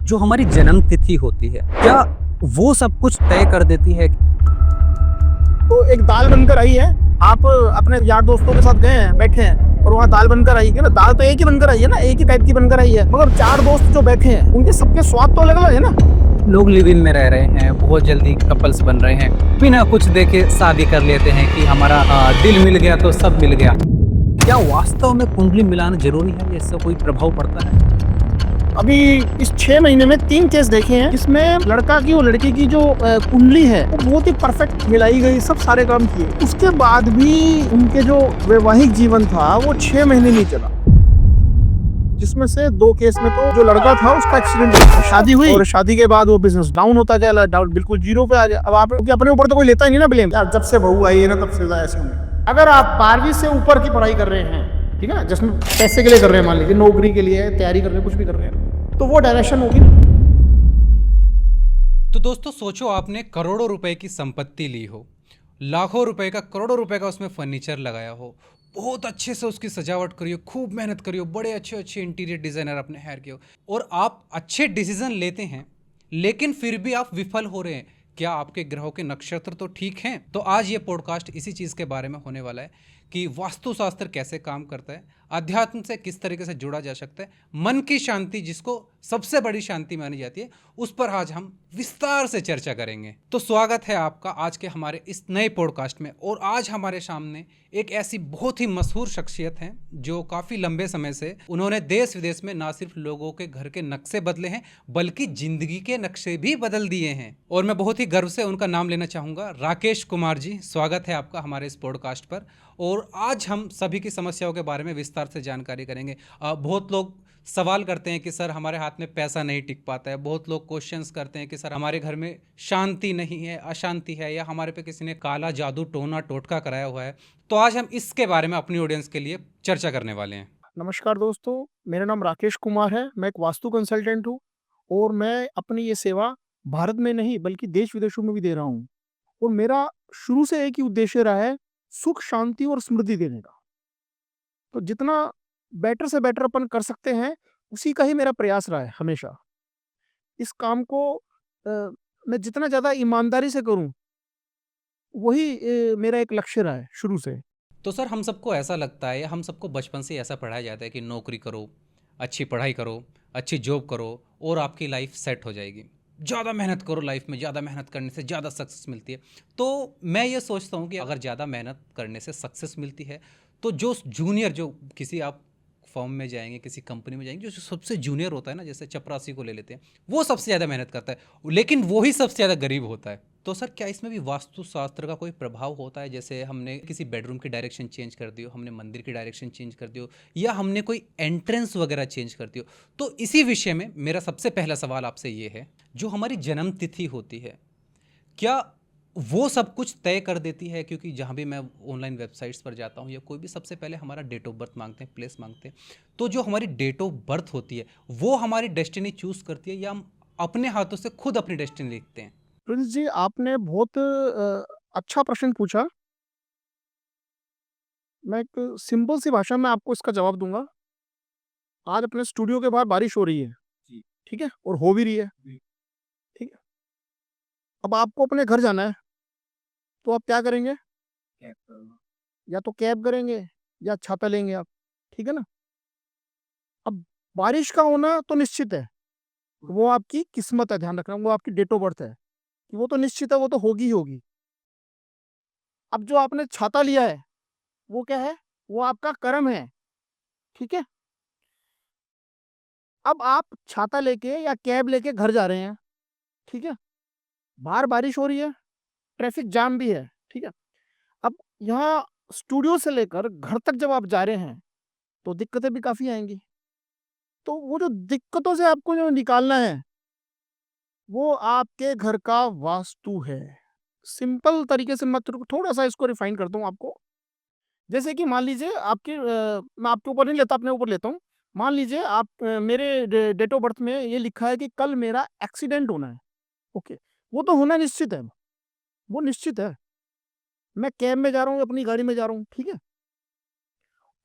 जो हमारी जन्म तिथि होती है, क्या वो सब कुछ तय कर देती है? तो एक दाल बनकर आई है। आप अपने यार दोस्तों के साथ गए हैं, बैठे हैं और वहाँ दाल बनकर आई है ना। दाल तो एक ही बनकर आई है ना, एक ही टाइप की बनकर आई है, मगर चार दोस्त जो बैठे हैं उनके सबके स्वाद तो अलग अलग है ना। लोग लिव इन में रह रहे हैं, बहुत जल्दी कपल्स बन रहे हैं, बिना कुछ देखे शादी कर लेते हैं कि हमारा दिल मिल गया तो सब मिल गया। क्या वास्तव में कुंडली मिलाना जरूरी है या इससे कोई प्रभाव पड़ता है? अभी इस 6 महीने में 3 केस देखे हैं जिसमें लड़का की और लड़की की जो कुंडली है वो बहुत ही परफेक्ट मिलाई गई, सब सारे काम किए, उसके बाद भी उनके जो वैवाहिक जीवन था वो 6 महीने नहीं चला। जिसमें से 2 केस में तो जो लड़का था उसका एक्सीडेंट हुआ, शादी हुई और शादी के बाद वो बिजनेस डाउन होता चला, डाउन बिल्कुल जीरो पे आ गया। अब आप अपने ऊपर तो कोई लेता ही नहीं ना ब्लेम यार, जब से बहू आई है ना तब से ऐसे होंगे। अगर आप 12वीं से ऊपर की पढ़ाई कर रहे हैं, ठीक है ना, जिसमें पैसे के लिए कर रहे हैं, मान लीजिए नौकरी के लिए तैयारी कर रहे हैं, कुछ भी कर रहे हैं, तो वो डायरेक्शन होगी। तो दोस्तों सोचो आपने करोड़ों रुपए की संपत्ति ली हो, लाखों रुपए का करोड़ों रुपए का उसमें फर्नीचर लगाया हो, बहुत अच्छे से उसकी सजावट करी हो, खूब मेहनत करी हो, बड़े अच्छे अच्छे इंटीरियर डिजाइनर अपने हायर किए हो और आप अच्छे डिसीजन लेते हैं, लेकिन फिर भी आप विफल हो रहे हैं। क्या आपके ग्रहों के नक्षत्र तो ठीक हैं? तो आज ये पॉडकास्ट इसी चीज़ के बारे में होने वाला है कि वास्तुशास्त्र कैसे काम करता है, अध्यात्म से किस तरीके से जुड़ा जा सकता है, मन की शांति जिसको सबसे बड़ी शांति मानी जाती है, उस पर आज हम विस्तार से चर्चा करेंगे। तो स्वागत है आपका आज के हमारे इस नए पॉडकास्ट में। और आज हमारे सामने एक ऐसी बहुत ही मशहूर शख्सियत हैं जो काफ़ी लंबे समय से उन्होंने देश विदेश में ना सिर्फ लोगों के घर के नक्शे बदले हैं बल्कि जिंदगी के नक्शे भी बदल दिए हैं। और मैं बहुत ही गर्व से उनका नाम लेना चाहूँगा, राकेश कुमार जी। स्वागत है आपका हमारे इस पॉडकास्ट पर। और आज हम सभी की समस्याओं के बारे में विस्तार से जानकारी करेंगे। बहुत लोग सवाल करते हैं कि सर हमारे हाथ में पैसा नहीं टिक पाता है, बहुत लोग क्वेश्चंस करते हैं कि सर हमारे घर में शांति नहीं है, अशांति है, या हमारे पे किसी ने काला जादू टोना टोटका कराया हुआ है। तो आज हम इसके बारे में अपनी ऑडियंस के लिए चर्चा करने वाले हैं। नमस्कार दोस्तों, मेरा नाम राकेश कुमार है। मैं एक वास्तु कंसल्टेंट हूँ और मैं अपनी ये सेवा भारत में नहीं बल्कि देश विदेशों में भी दे रहा हूँ। और मेरा शुरू से एक ही उद्देश्य रहा है, सुख शांति और समृद्धि देने का। तो जितना बेटर से बेटर अपन कर सकते हैं उसी का ही मेरा प्रयास रहा है हमेशा। इस काम को मैं जितना ज़्यादा ईमानदारी से करूँ वही मेरा एक लक्ष्य रहा है शुरू से। तो सर हम सबको ऐसा लगता है, या हम सबको बचपन से ऐसा पढ़ाया जाता है कि नौकरी करो, अच्छी पढ़ाई करो, अच्छी जॉब करो और आपकी लाइफ सेट हो जाएगी। ज़्यादा मेहनत करो, लाइफ में ज़्यादा मेहनत करने से ज़्यादा सक्सेस मिलती है। तो मैं ये सोचता हूँ कि अगर ज़्यादा मेहनत करने से सक्सेस मिलती है तो जो जूनियर, जो किसी आप फॉर्म में जाएंगे, किसी कंपनी में जाएंगे, जो सबसे जूनियर होता है ना, जैसे चपरासी को ले लेते हैं, वो सबसे ज़्यादा मेहनत करता है लेकिन वो ही सबसे ज़्यादा गरीब होता है। तो सर क्या इसमें भी वास्तुशास्त्र का कोई प्रभाव होता है? जैसे हमने किसी बेडरूम की डायरेक्शन चेंज कर दी हो, हमने मंदिर की डायरेक्शन चेंज कर दी हो, या हमने कोई एंट्रेंस वगैरह चेंज कर दी हो। तो इसी विषय में मेरा सबसे पहला सवाल आपसे ये है, जो हमारी जन्म तिथि होती है, क्या वो सब कुछ तय कर देती है? क्योंकि जहाँ भी मैं ऑनलाइन वेबसाइट्स पर जाता हूँ या कोई भी, सबसे पहले हमारा डेट ऑफ बर्थ मांगते हैं, प्लेस मांगते हैं। तो जो हमारी डेट ऑफ बर्थ होती है वो हमारी डेस्टिनी चूज करती है, या हम अपने हाथों से खुद अपनी डेस्टिनी लिखते हैं? प्रिंस जी, आपने बहुत अच्छा प्रश्न पूछा। मैं एक सिंपल सी भाषा में आपको इसका जवाब दूंगा। आज अपने स्टूडियो के बाहर बारिश हो रही है, जी, ठीक है, और हो भी रही है, जी, ठीक है। अब आपको अपने घर जाना है तो आप क्या करेंगे? कैब करूंगा। या तो कैब करेंगे या छाता लेंगे आप, ठीक है ना। अब बारिश का होना तो निश्चित है, वो आपकी किस्मत है, ध्यान रखना, वो आपकी डेट ऑफ बर्थ है कि वो तो निश्चित है, वो तो होगी ही होगी। अब जो आपने छाता लिया है वो क्या है? वो आपका कर्म है, ठीक है। अब आप छाता लेके या कैब लेके घर जा रहे हैं, ठीक है, बाहर बारिश हो रही है, ट्रैफिक जाम भी है, ठीक है। अब यहाँ स्टूडियो से लेकर घर तक जब आप जा रहे हैं तो दिक्कतें भी काफ़ी आएँगी। तो वो जो दिक्कतों से आपको जो निकालना है, वो आपके घर का वास्तु है। सिंपल तरीके से मैं थोड़ा-सा इसको रिफाइन करता हूँ आपको। जैसे कि मान लीजिए मैं आपके ऊपर नहीं लेता, अपने ऊपर लेता हूँ। मान लीजिए मेरे डेट ऑफ बर्थ में ये लिखा है कि कल मेरा एक्सीडेंट होना है, ओके। वो तो होना निश्चित है, वो निश्चित है। मैं कैब में जा रहा हूँ, अपनी गाड़ी में जा रहा हूँ, ठीक है।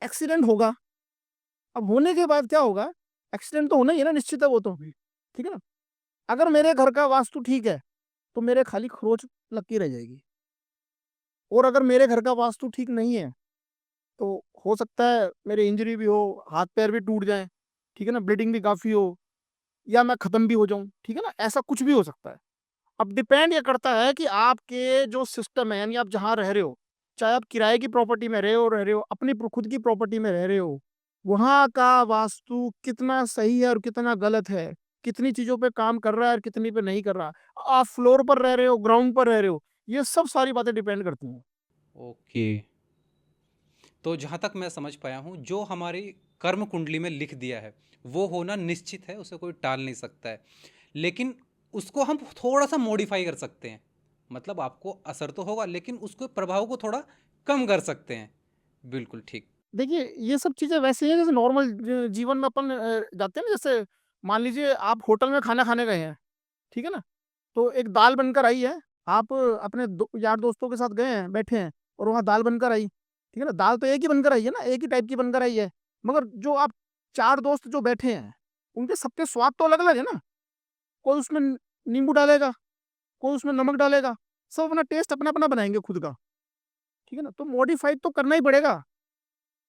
एक्सीडेंट होगा, अब होने के बाद क्या होगा? एक्सीडेंट तो होना ही है ना, निश्चित है वो तो, ठीक है ना? अगर मेरे घर का वास्तु ठीक है तो मेरे खाली खरोच लग रह जाएगी, और अगर मेरे घर का वास्तु ठीक नहीं है तो हो सकता है मेरे इंजरी भी हो, हाथ पैर भी टूट जाए, ठीक है ना, ब्लीडिंग भी काफी हो, या मैं खत्म भी हो जाऊं, ठीक है ना, ऐसा कुछ भी हो सकता है। अब डिपेंड ये करता है कि आपके जो सिस्टम है, यानी आप जहाँ रह रहे हो, चाहे आप किराए की प्रॉपर्टी में रह रहे हो अपनी खुद की प्रॉपर्टी में रह रहे हो, वहाँ का वास्तु कितना सही है और कितना गलत है, कितनी चीजों पे काम कर रहा है और कितनी पे नहीं कर रहा, आप फ्लोर पर रह रहे हो, ग्राउंड पर रह रहे हो, ये सब सारी बातें डिपेंड करती हैं। ओके। तो जहाँ तक मैं समझ पाया हूँ, जो हमारी कर्म कुंडली में लिख दिया है वो होना निश्चित है, उसे कोई टाल नहीं सकता है। लेकिन उसको हम थोड़ा सा मॉडिफाई कर सकते हैं। मतलब आपको असर तो होगा, लेकिन उसके प्रभाव को थोड़ा कम कर सकते हैं। बिल्कुल ठीक। देखिए ये सब चीजें वैसे हैं जैसे नॉर्मल जीवन में अपन जाते हैं ना, जैसे मान लीजिए आप होटल में खाना खाने गए हैं, ठीक है ना, तो एक दाल बनकर आई है, आप अपने यार दोस्तों के साथ गए हैं, बैठे हैं, और वहाँ दाल बनकर आई, ठीक है ना, दाल तो एक ही बनकर आई है ना, एक ही टाइप की बनकर आई है, मगर जो आप चार दोस्त जो बैठे हैं उनके सबके स्वाद तो अलग अलग है ना, कोई उसमें नींबू डालेगा, कोई उसमें नमक डालेगा, सब अपना टेस्ट अपना अपना बनाएंगे खुद का, ठीक है ना, तो मॉडिफाइड तो करना ही पड़ेगा,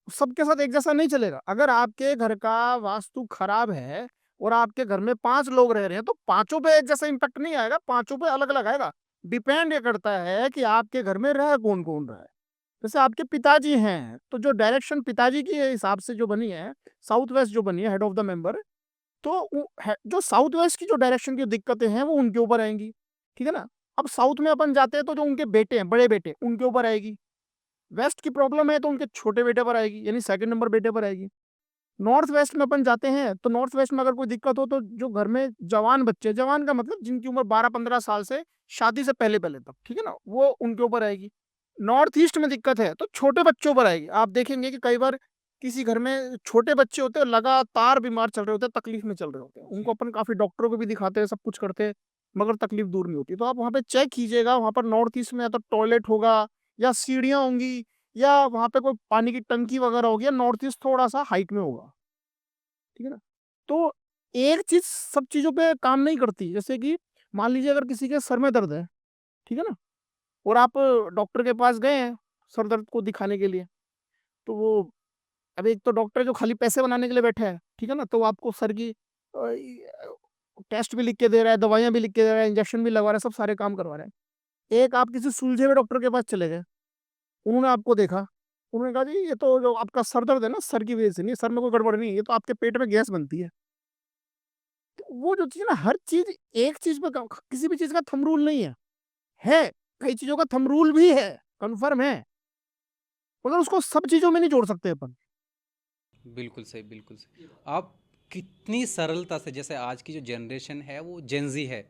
सबके साथ एक जैसा नहीं चलेगा। अगर आपके घर का वास्तु खराब है और आपके घर में 5 लोग रह रहे हैं तो पांचों पे एक जैसा इम्पैक्ट नहीं आएगा, पांचों पे अलग अलग आएगा। डिपेंड ये करता है कि आपके घर में रह कौन कौन रहा है। जैसे आपके पिताजी हैं तो जो डायरेक्शन पिताजी के हिसाब से जो बनी है, साउथ वेस्ट जो बनी है, हेड ऑफ द मेंबर, तो जो साउथ वेस्ट की जो डायरेक्शन की दिक्कतें हैं वो उनके ऊपर आएंगी, ठीक है ना। अब साउथ में अपन जाते हैं तो जो उनके बेटे हैं, बड़े बेटे, उनके ऊपर आएगी। वेस्ट की प्रॉब्लम है तो उनके छोटे बेटे पर आएगी, यानी सेकंड नंबर बेटे पर आएगी। नॉर्थ वेस्ट में अपन जाते हैं तो नॉर्थ वेस्ट में अगर कोई दिक्कत हो तो जो घर में जवान बच्चे, जवान का मतलब जिनकी उम्र 12-15 साल से शादी से पहले पहले तक, ठीक है ना, वो उनके ऊपर आएगी। नॉर्थ ईस्ट में दिक्कत है तो छोटे बच्चों पर आएगी। आप देखेंगे कि कई बार किसी घर में छोटे बच्चे होते हैं, लगातार बीमार चल रहे होते हैं, तकलीफ में चल रहे होते हैं, उनको अपन काफी डॉक्टरों को भी दिखाते हैं, सब कुछ करते हैं, मगर तकलीफ दूर नहीं होती। तो आप वहाँ पे चेक कीजिएगा, वहाँ पर नॉर्थ ईस्ट में या तो टॉयलेट होगा या सीढ़ियाँ होंगी या वहाँ पे कोई पानी की टंकी वगैरह होगी, या नॉर्थ ईस्ट थोड़ा सा हाइट में होगा, ठीक है ना। तो एक चीज सब चीजों पे काम नहीं करती। जैसे कि मान लीजिए अगर किसी के सर में दर्द है, ठीक है ना, और आप डॉक्टर के पास गए हैं सर दर्द को दिखाने के लिए, तो वो, अब एक तो डॉक्टर जो खाली पैसे बनाने के लिए बैठा है, ठीक है ना, तो वो आपको सर की टेस्ट भी लिख के दे रहा है, दवाइयां भी लिख के दे रहा है, इंजेक्शन भी लगवा रहा है, सब सारे काम करवा रहा है। एक आप किसी सुलझे हुए डॉक्टर के पास चले गए, उन्होंने आपको देखा, उन्होंने कहा जी ये तो जो आपका सर दर्द है ना, सर की वजह से नहीं, सर में कोई गड़बड़ नहीं है, ये तो आपके पेट में गैस बनती है। तो वो जो चीज ना, हर चीज एक चीज पे किसी भी चीज का थंब रूल नहीं है कई चीजों का थंब रूल भी है, कन्फर्म है, मगर उसको सब चीजों में नहीं जोड़ सकते अपन। बिल्कुल सही, बिल्कुल सही। आप कितनी सरलता से, जैसे आज की जो जनरेशन है वो जेंजी है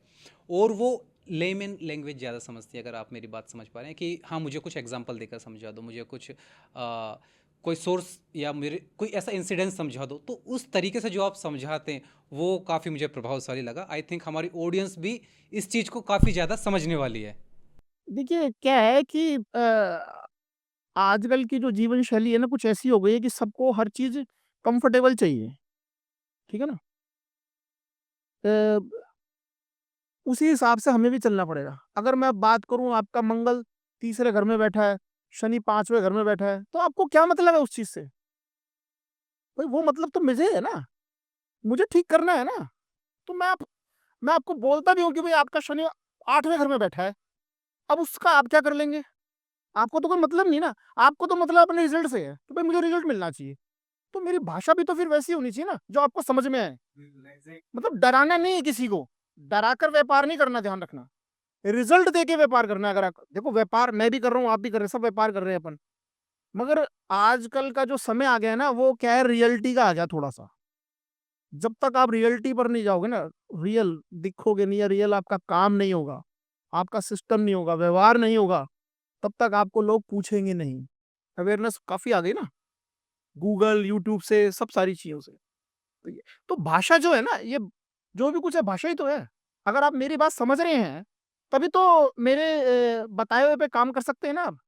और वो लेमन लैंग्वेज ज़्यादा समझती है। अगर आप मेरी बात समझ पा रहे हैं कि हाँ, मुझे कुछ एग्जांपल देकर समझा दो, मुझे कुछ कोई सोर्स या मेरे कोई ऐसा इंसिडेंस समझा दो, तो उस तरीके से जो आप समझाते हैं वो काफ़ी मुझे प्रभावशाली लगा। आई थिंक हमारी ऑडियंस भी इस चीज़ को काफ़ी ज़्यादा समझने वाली है। देखिए क्या है कि आजकल की जो जीवन शैली है ना, कुछ ऐसी हो गई है कि सबको हर चीज कंफर्टेबल चाहिए, ठीक है ना। अ, उसी हिसाब से हमें भी चलना पड़ेगा। अगर मैं बात करूं, आपका मंगल तीसरे घर में बैठा है, शनि पांचवें घर में बैठा है, तो आपको क्या मतलब है उस चीज से? भाई वो मतलब तो मुझे है ना, मुझे ठीक करना है ना। तो मैं आपको बोलता भी हूँ कि भाई आपका शनि 8वें घर में बैठा है, अब उसका आप क्या कर लेंगे? आपको तो कोई मतलब नहीं ना। आपको तो मतलब अपने रिजल्ट से है कि भाई मुझे रिजल्ट मिलना चाहिए। तो मेरी भाषा भी तो फिर वैसी होनी चाहिए ना जो आपको समझ में आए। मतलब डराना नहीं है किसी को, डराकर व्यापार नहीं करना, ध्यान रखना। रिजल्ट देके व्यापार करना है। अगर आप देखो, व्यापार मैं भी कर रहा हूँ, आप भी कर रहे हैं, सब व्यापार कर रहे हैं अपन, मगर आजकल का जो समय आ गया है ना, वो क्या है, रियलिटी का आ गया थोड़ा सा। जब तक आप रियलिटी पर नहीं जाओगे ना, रियल दिखोगे नहीं, या रियल आपका काम नहीं होगा, आपका सिस्टम नहीं होगा, व्यवहार नहीं होगा, तब तक आपको लोग पूछेंगे नहीं। अवेयरनेस काफी आ गई ना, गूगल यूट्यूब से, सब सारी चीजों से। तो भाषा जो है ना, ये जो भी कुछ है भाषा ही तो है। अगर आप मेरी बात समझ रहे हैं तभी तो मेरे बताए हुए पे काम कर सकते हैं ना आप।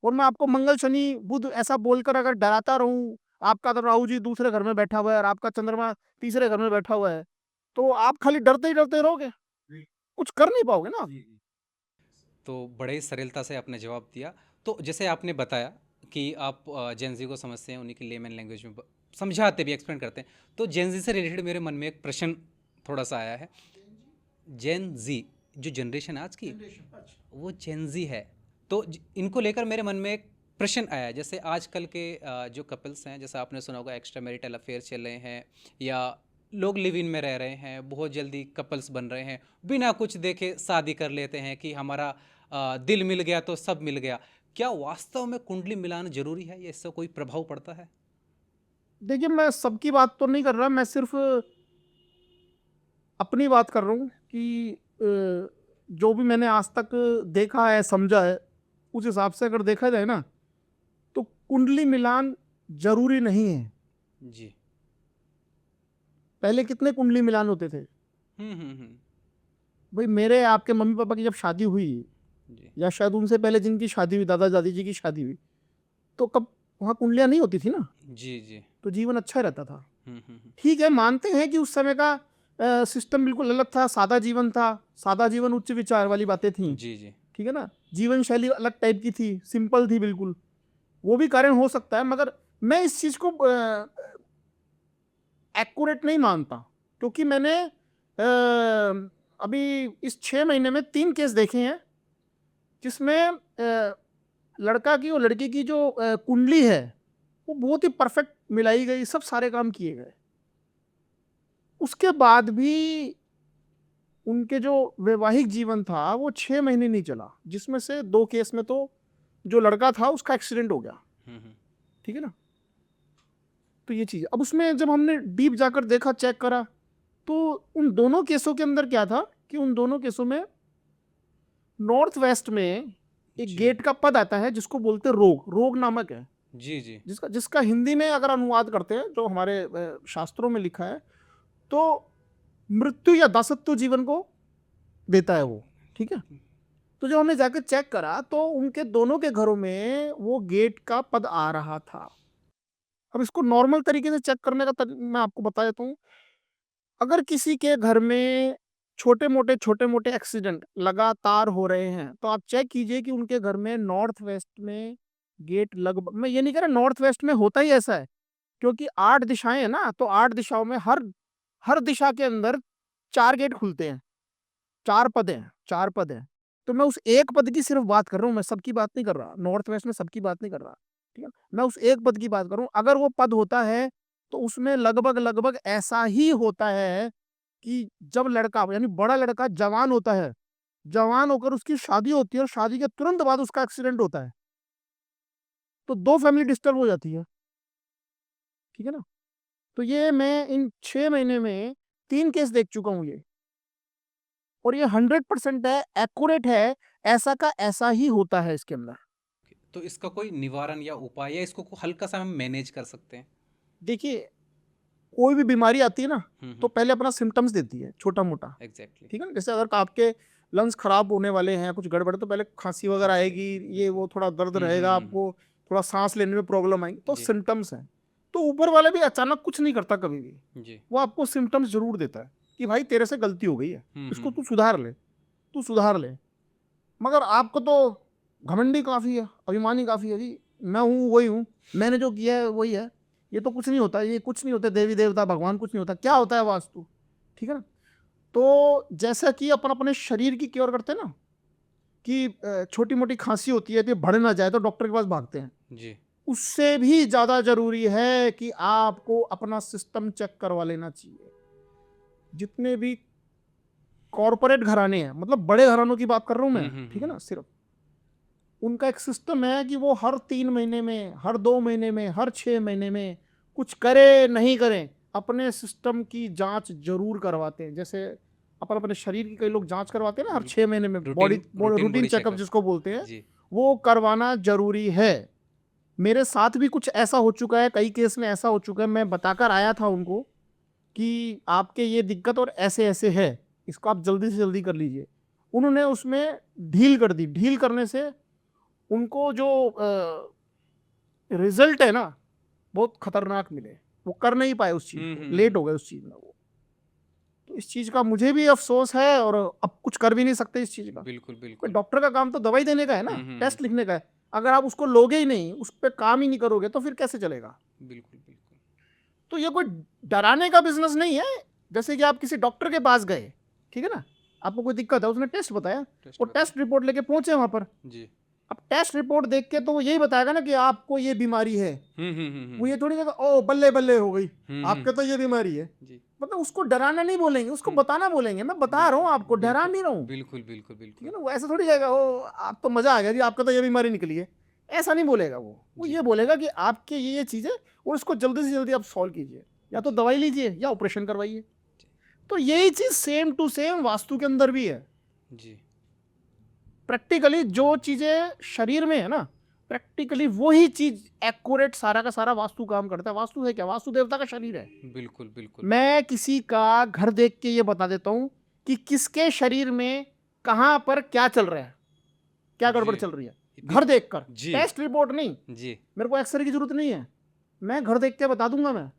और मैं आपको मंगल शनि बुध ऐसा बोलकर अगर डराता रहूं, आपका तो राहु जी दूसरे घर में बैठा हुआ है और आपका चंद्रमा तीसरे घर में बैठा हुआ है, तो आप खाली डरते ही डरते रहोगे, कुछ कर नहीं पाओगे ना। तो बड़े ही सरलता से आपने जवाब दिया। तो जैसे आपने बताया कि आप जेनजी को समझते हैं, उन्हीं की लेमन लैंग्वेज में समझाते भी, एक्सप्लेन करते हैं। तो जेनजी से रिलेटेड मेरे मन में एक प्रश्न थोड़ा सा आया है। जेन जी जो जनरेशन आज की, वो जेनजी है। तो इनको लेकर मेरे मन में एक प्रश्न आया है। जैसे आजकल के जो कपल्स हैं, जैसे आपने सुना होगा एक्स्ट्रा मैरिटल अफेयर चल रहे हैं, या लोग लिव इन में रह रहे हैं, बहुत जल्दी कपल्स बन रहे हैं, बिना कुछ देखे शादी कर लेते हैं कि हमारा दिल मिल गया तो सब मिल गया। क्या वास्तव में कुंडली मिलाना जरूरी है, या इससे कोई प्रभाव पड़ता है? देखिए, मैं सबकी बात तो नहीं कर रहा, मैं सिर्फ अपनी बात कर रहा हूँ कि जो भी मैंने आज तक देखा है, समझा है, उस हिसाब से अगर देखा जाए ना, तो कुंडली मिलान जरूरी नहीं है। जी। पहले कितने कुंडली मिलान होते थे हम्म। भाई। मेरे आपके मम्मी पापा की जब शादी हुई, जी या शायद उनसे पहले जिनकी शादी हुई, दादा दादी जी की शादी हुई, तो कब वहाँ कुंडलियाँ नहीं होती थी ना, जी जी। तो जीवन अच्छा रहता था। हम्म। ठीक है, मानते हैं कि उस समय का सिस्टम बिल्कुल अलग था, सादा जीवन था, सादा जीवन उच्च विचार वाली बातें थी, जी जी। ठीक है ना। जीवन शैली अलग टाइप की थी, सिंपल थी बिल्कुल, वो भी कारण हो सकता है, मगर मैं इस चीज को एक्यूरेट नहीं मानता, क्योंकि मैंने अभी इस 6 महीने में 3 केस देखे हैं, जिसमें लड़का की और लड़की की जो कुंडली है, वो बहुत ही परफेक्ट मिलाई गई, सब सारे काम किए गए। उसके बाद भी उनके जो वैवाहिक जीवन था वो 6 महीने नहीं चला, जिसमें से 2 केस में तो जो लड़का था उसका एक्सीडेंट हो गया, हम्म। ठीक है ना। तो ये चीज, अब उसमें जब हमने डीप जाकर देखा, चेक करा, तो उन दोनों केसों के अंदर क्या था कि उन दोनों केसों में नॉर्थ वेस्ट में एक जी गेट का पद आता है, जिसको बोलते हैं रोग, रोग नामक है, जी। जी जिसका जिसका हिंदी में अगर अनुवाद करते हैं, जो हमारे शास्त्रों में लिखा है, तो मृत्यु या दासत्व जीवन को देता है वो, ठीक है। तो जब हमने जाकर चेक करा, तो उनके दोनों के घरों में वो गेट का पद आ रहा था। अब इसको नॉर्मल तरीके से चेक करने का मैं आपको बता देता हूँ। अगर किसी के घर में छोटे मोटे एक्सीडेंट लगातार हो रहे हैं, तो आप चेक कीजिए कि उनके घर में नॉर्थ वेस्ट में गेट, लगभग, मैं ये नहीं कह रहा नॉर्थ वेस्ट में होता ही ऐसा है, क्योंकि 8 दिशाएं हैं ना, तो 8 दिशाओं में हर हर दिशा के अंदर 4 गेट खुलते हैं, 4 पद हैं, 4 पद हैं। तो मैं उस एक पद की सिर्फ बात कर रहा हूँ, मैं सबकी बात नहीं कर रहा, नॉर्थ वेस्ट में सबकी बात नहीं कर रहा, ठीक है। मैं उस एक पद की बात कर रहा हूँ। अगर वो पद होता है, तो उसमें लगभग लगभग ऐसा ही होता है कि जब लड़का, यानी बड़ा लड़का जवान होता है, जवान होकर उसकी शादी होती है, और शादी के तुरंत बाद उसका एक्सीडेंट होता है, तो 2 फैमिली डिस्टर्ब हो जाती है, ठीक है ना। तो ये मैं इन 6 महीने में 3 केस देख चुका हूँ ये, और ये 100% है, एक्यूरेट है, ऐसा का ऐसा ही होता है इसके अंदर। तो इसका कोई निवारण या उपाय, या इसको हल्का सा हम मैनेज कर सकते हैं? देखिए, कोई भी बीमारी आती है ना, तो हम्म। पहले अपना सिम्टम्स देती है, छोटा मोटा, एग्जैक्टली। ठीक है ना। जैसे अगर आपके लंग्स खराब होने वाले हैं, कुछ गड़बड़, तो पहले खांसी वगैरह खांसी। आएगी, ये वो थोड़ा दर्द रहेगा आपको, थोड़ा सांस लेने में प्रॉब्लम आएगी, तो जी सिम्टम्स हैं। तो ऊपर वाले भी अचानक कुछ नहीं करता कभी भी, जी। वो आपको सिम्टम्स जरूर देता है कि भाई तेरे से गलती हो गई है, इसको हम्म। तू सुधार ले, तू सुधार ले। मगर आपको तो घमंडी काफी है, अभिमानी काफी है, जी मैं हूँ वही हूँ, मैंने जो किया है वही है, ये तो कुछ नहीं होता, ये कुछ नहीं होता, देवी देवता भगवान कुछ नहीं होता, क्या होता है वास्तु, ठीक है ना। तो जैसा कि अपन अपने शरीर की केयर करते हैं ना, कि छोटी मोटी खांसी होती है तो बढ़ ना जाए तो डॉक्टर के पास भागते हैं, जी उससे भी ज्यादा जरूरी है कि आपको अपना सिस्टम चेक करवा लेना चाहिए। जितने भी कॉरपोरेट घराने हैं, मतलब बड़े घरानों की बात कर रहा हूं मैं, ठीक है ना, सिर्फ उनका एक सिस्टम है कि वो हर 3 महीने में, हर 2 महीने में, हर 6 महीने में, कुछ करे नहीं करें, अपने सिस्टम की जांच जरूर करवाते हैं। जैसे अपन अपने शरीर की कई लोग जांच करवाते हैं ना, हर 6 महीने में, body routine routine routine body checkup checkup. जिसको बोलते हैं, जी वो करवाना जरूरी है। मेरे साथ भी कुछ ऐसा हो चुका है, कई केस में ऐसा हो चुका है, मैं बताकर आया था उनको कि आपके ये दिक्कत और ऐसे ऐसे है, इसको आप जल्दी से जल्दी कर लीजिए। उन्होंने उसमें ढील कर दी, ढील करने से उनको जो रिजल्ट है ना, बहुत खतरनाक मिले, वो कर नहीं पाए उस चीज को, लेट हम्म। हो गए उस चीज में वो। तो इस चीज का मुझे भी अफसोस है और अब कुछ कर भी नहीं सकते इस चीज का। बिल्कुल कोई बिल्कुल। डॉक्टर का काम तो दवाई देने का है ना, टेस्ट लिखने का है। अगर आप उसको लोगे ही नहीं, उस पर काम ही नहीं करोगे तो फिर कैसे चलेगा? बिल्कुल बिल्कुल। तो ये कोई डराने का बिजनेस नहीं है। जैसे कि आप किसी डॉक्टर के पास गए, ठीक है ना, आपको कोई दिक्कत है, उसने टेस्ट बताया, टेस्ट वो टेस्ट रिपोर्ट लेके पहुंचे वहां पर। जी। अब टेस्ट रिपोर्ट देख के तो वो यही बताएगा ना कि आपको ये बीमारी है। वो ये थोड़ी कहेगा ओ बल्ले बल्ले हो गई, आपके तो ये बीमारी है। जी। मतलब उसको डराना नहीं बोलेंगे, उसको बताना बोलेंगे, मैं बता रहा हूँ आपको, डरा नहीं रहा हूँ। बिल्कुल बिल्कुल ठीक बिल्कुल। है ना, वो ऐसा थोड़ी जाएगा ओ आप तो मजा आ गया जी, आपका तो ये बीमारी निकली है, ऐसा नहीं बोलेगा वो जी। ये बोलेगा कि आपके ये चीज़ है और इसको जल्दी से जल्दी आप सॉल्व कीजिए, या तो दवाई लीजिए या ऑपरेशन करवाइए। तो यही चीज़ सेम टू सेम वास्तु के अंदर भी है। जी। प्रैक्टिकली जो चीज़ें शरीर में है ना, प्रैक्टिकली वही चीज एक्यूरेट सारा का सारा वास्तु काम करता है। वास्तु है क्या? वास्तु देवता का शरीर है। बिल्कुल बिल्कुल। मैं किसी का घर देख के ये बता देता हूँ कि किसके शरीर में कहाँ पर क्या चल रहा है, क्या गड़बड़ जी। चल रही है, इतनी घर देखकर। जी। टेस्ट रिपोर्ट नहीं, जी। मेरे को एक्सरे की जरूरत नहीं है, मैं घर देख के बता दूंगा। मैं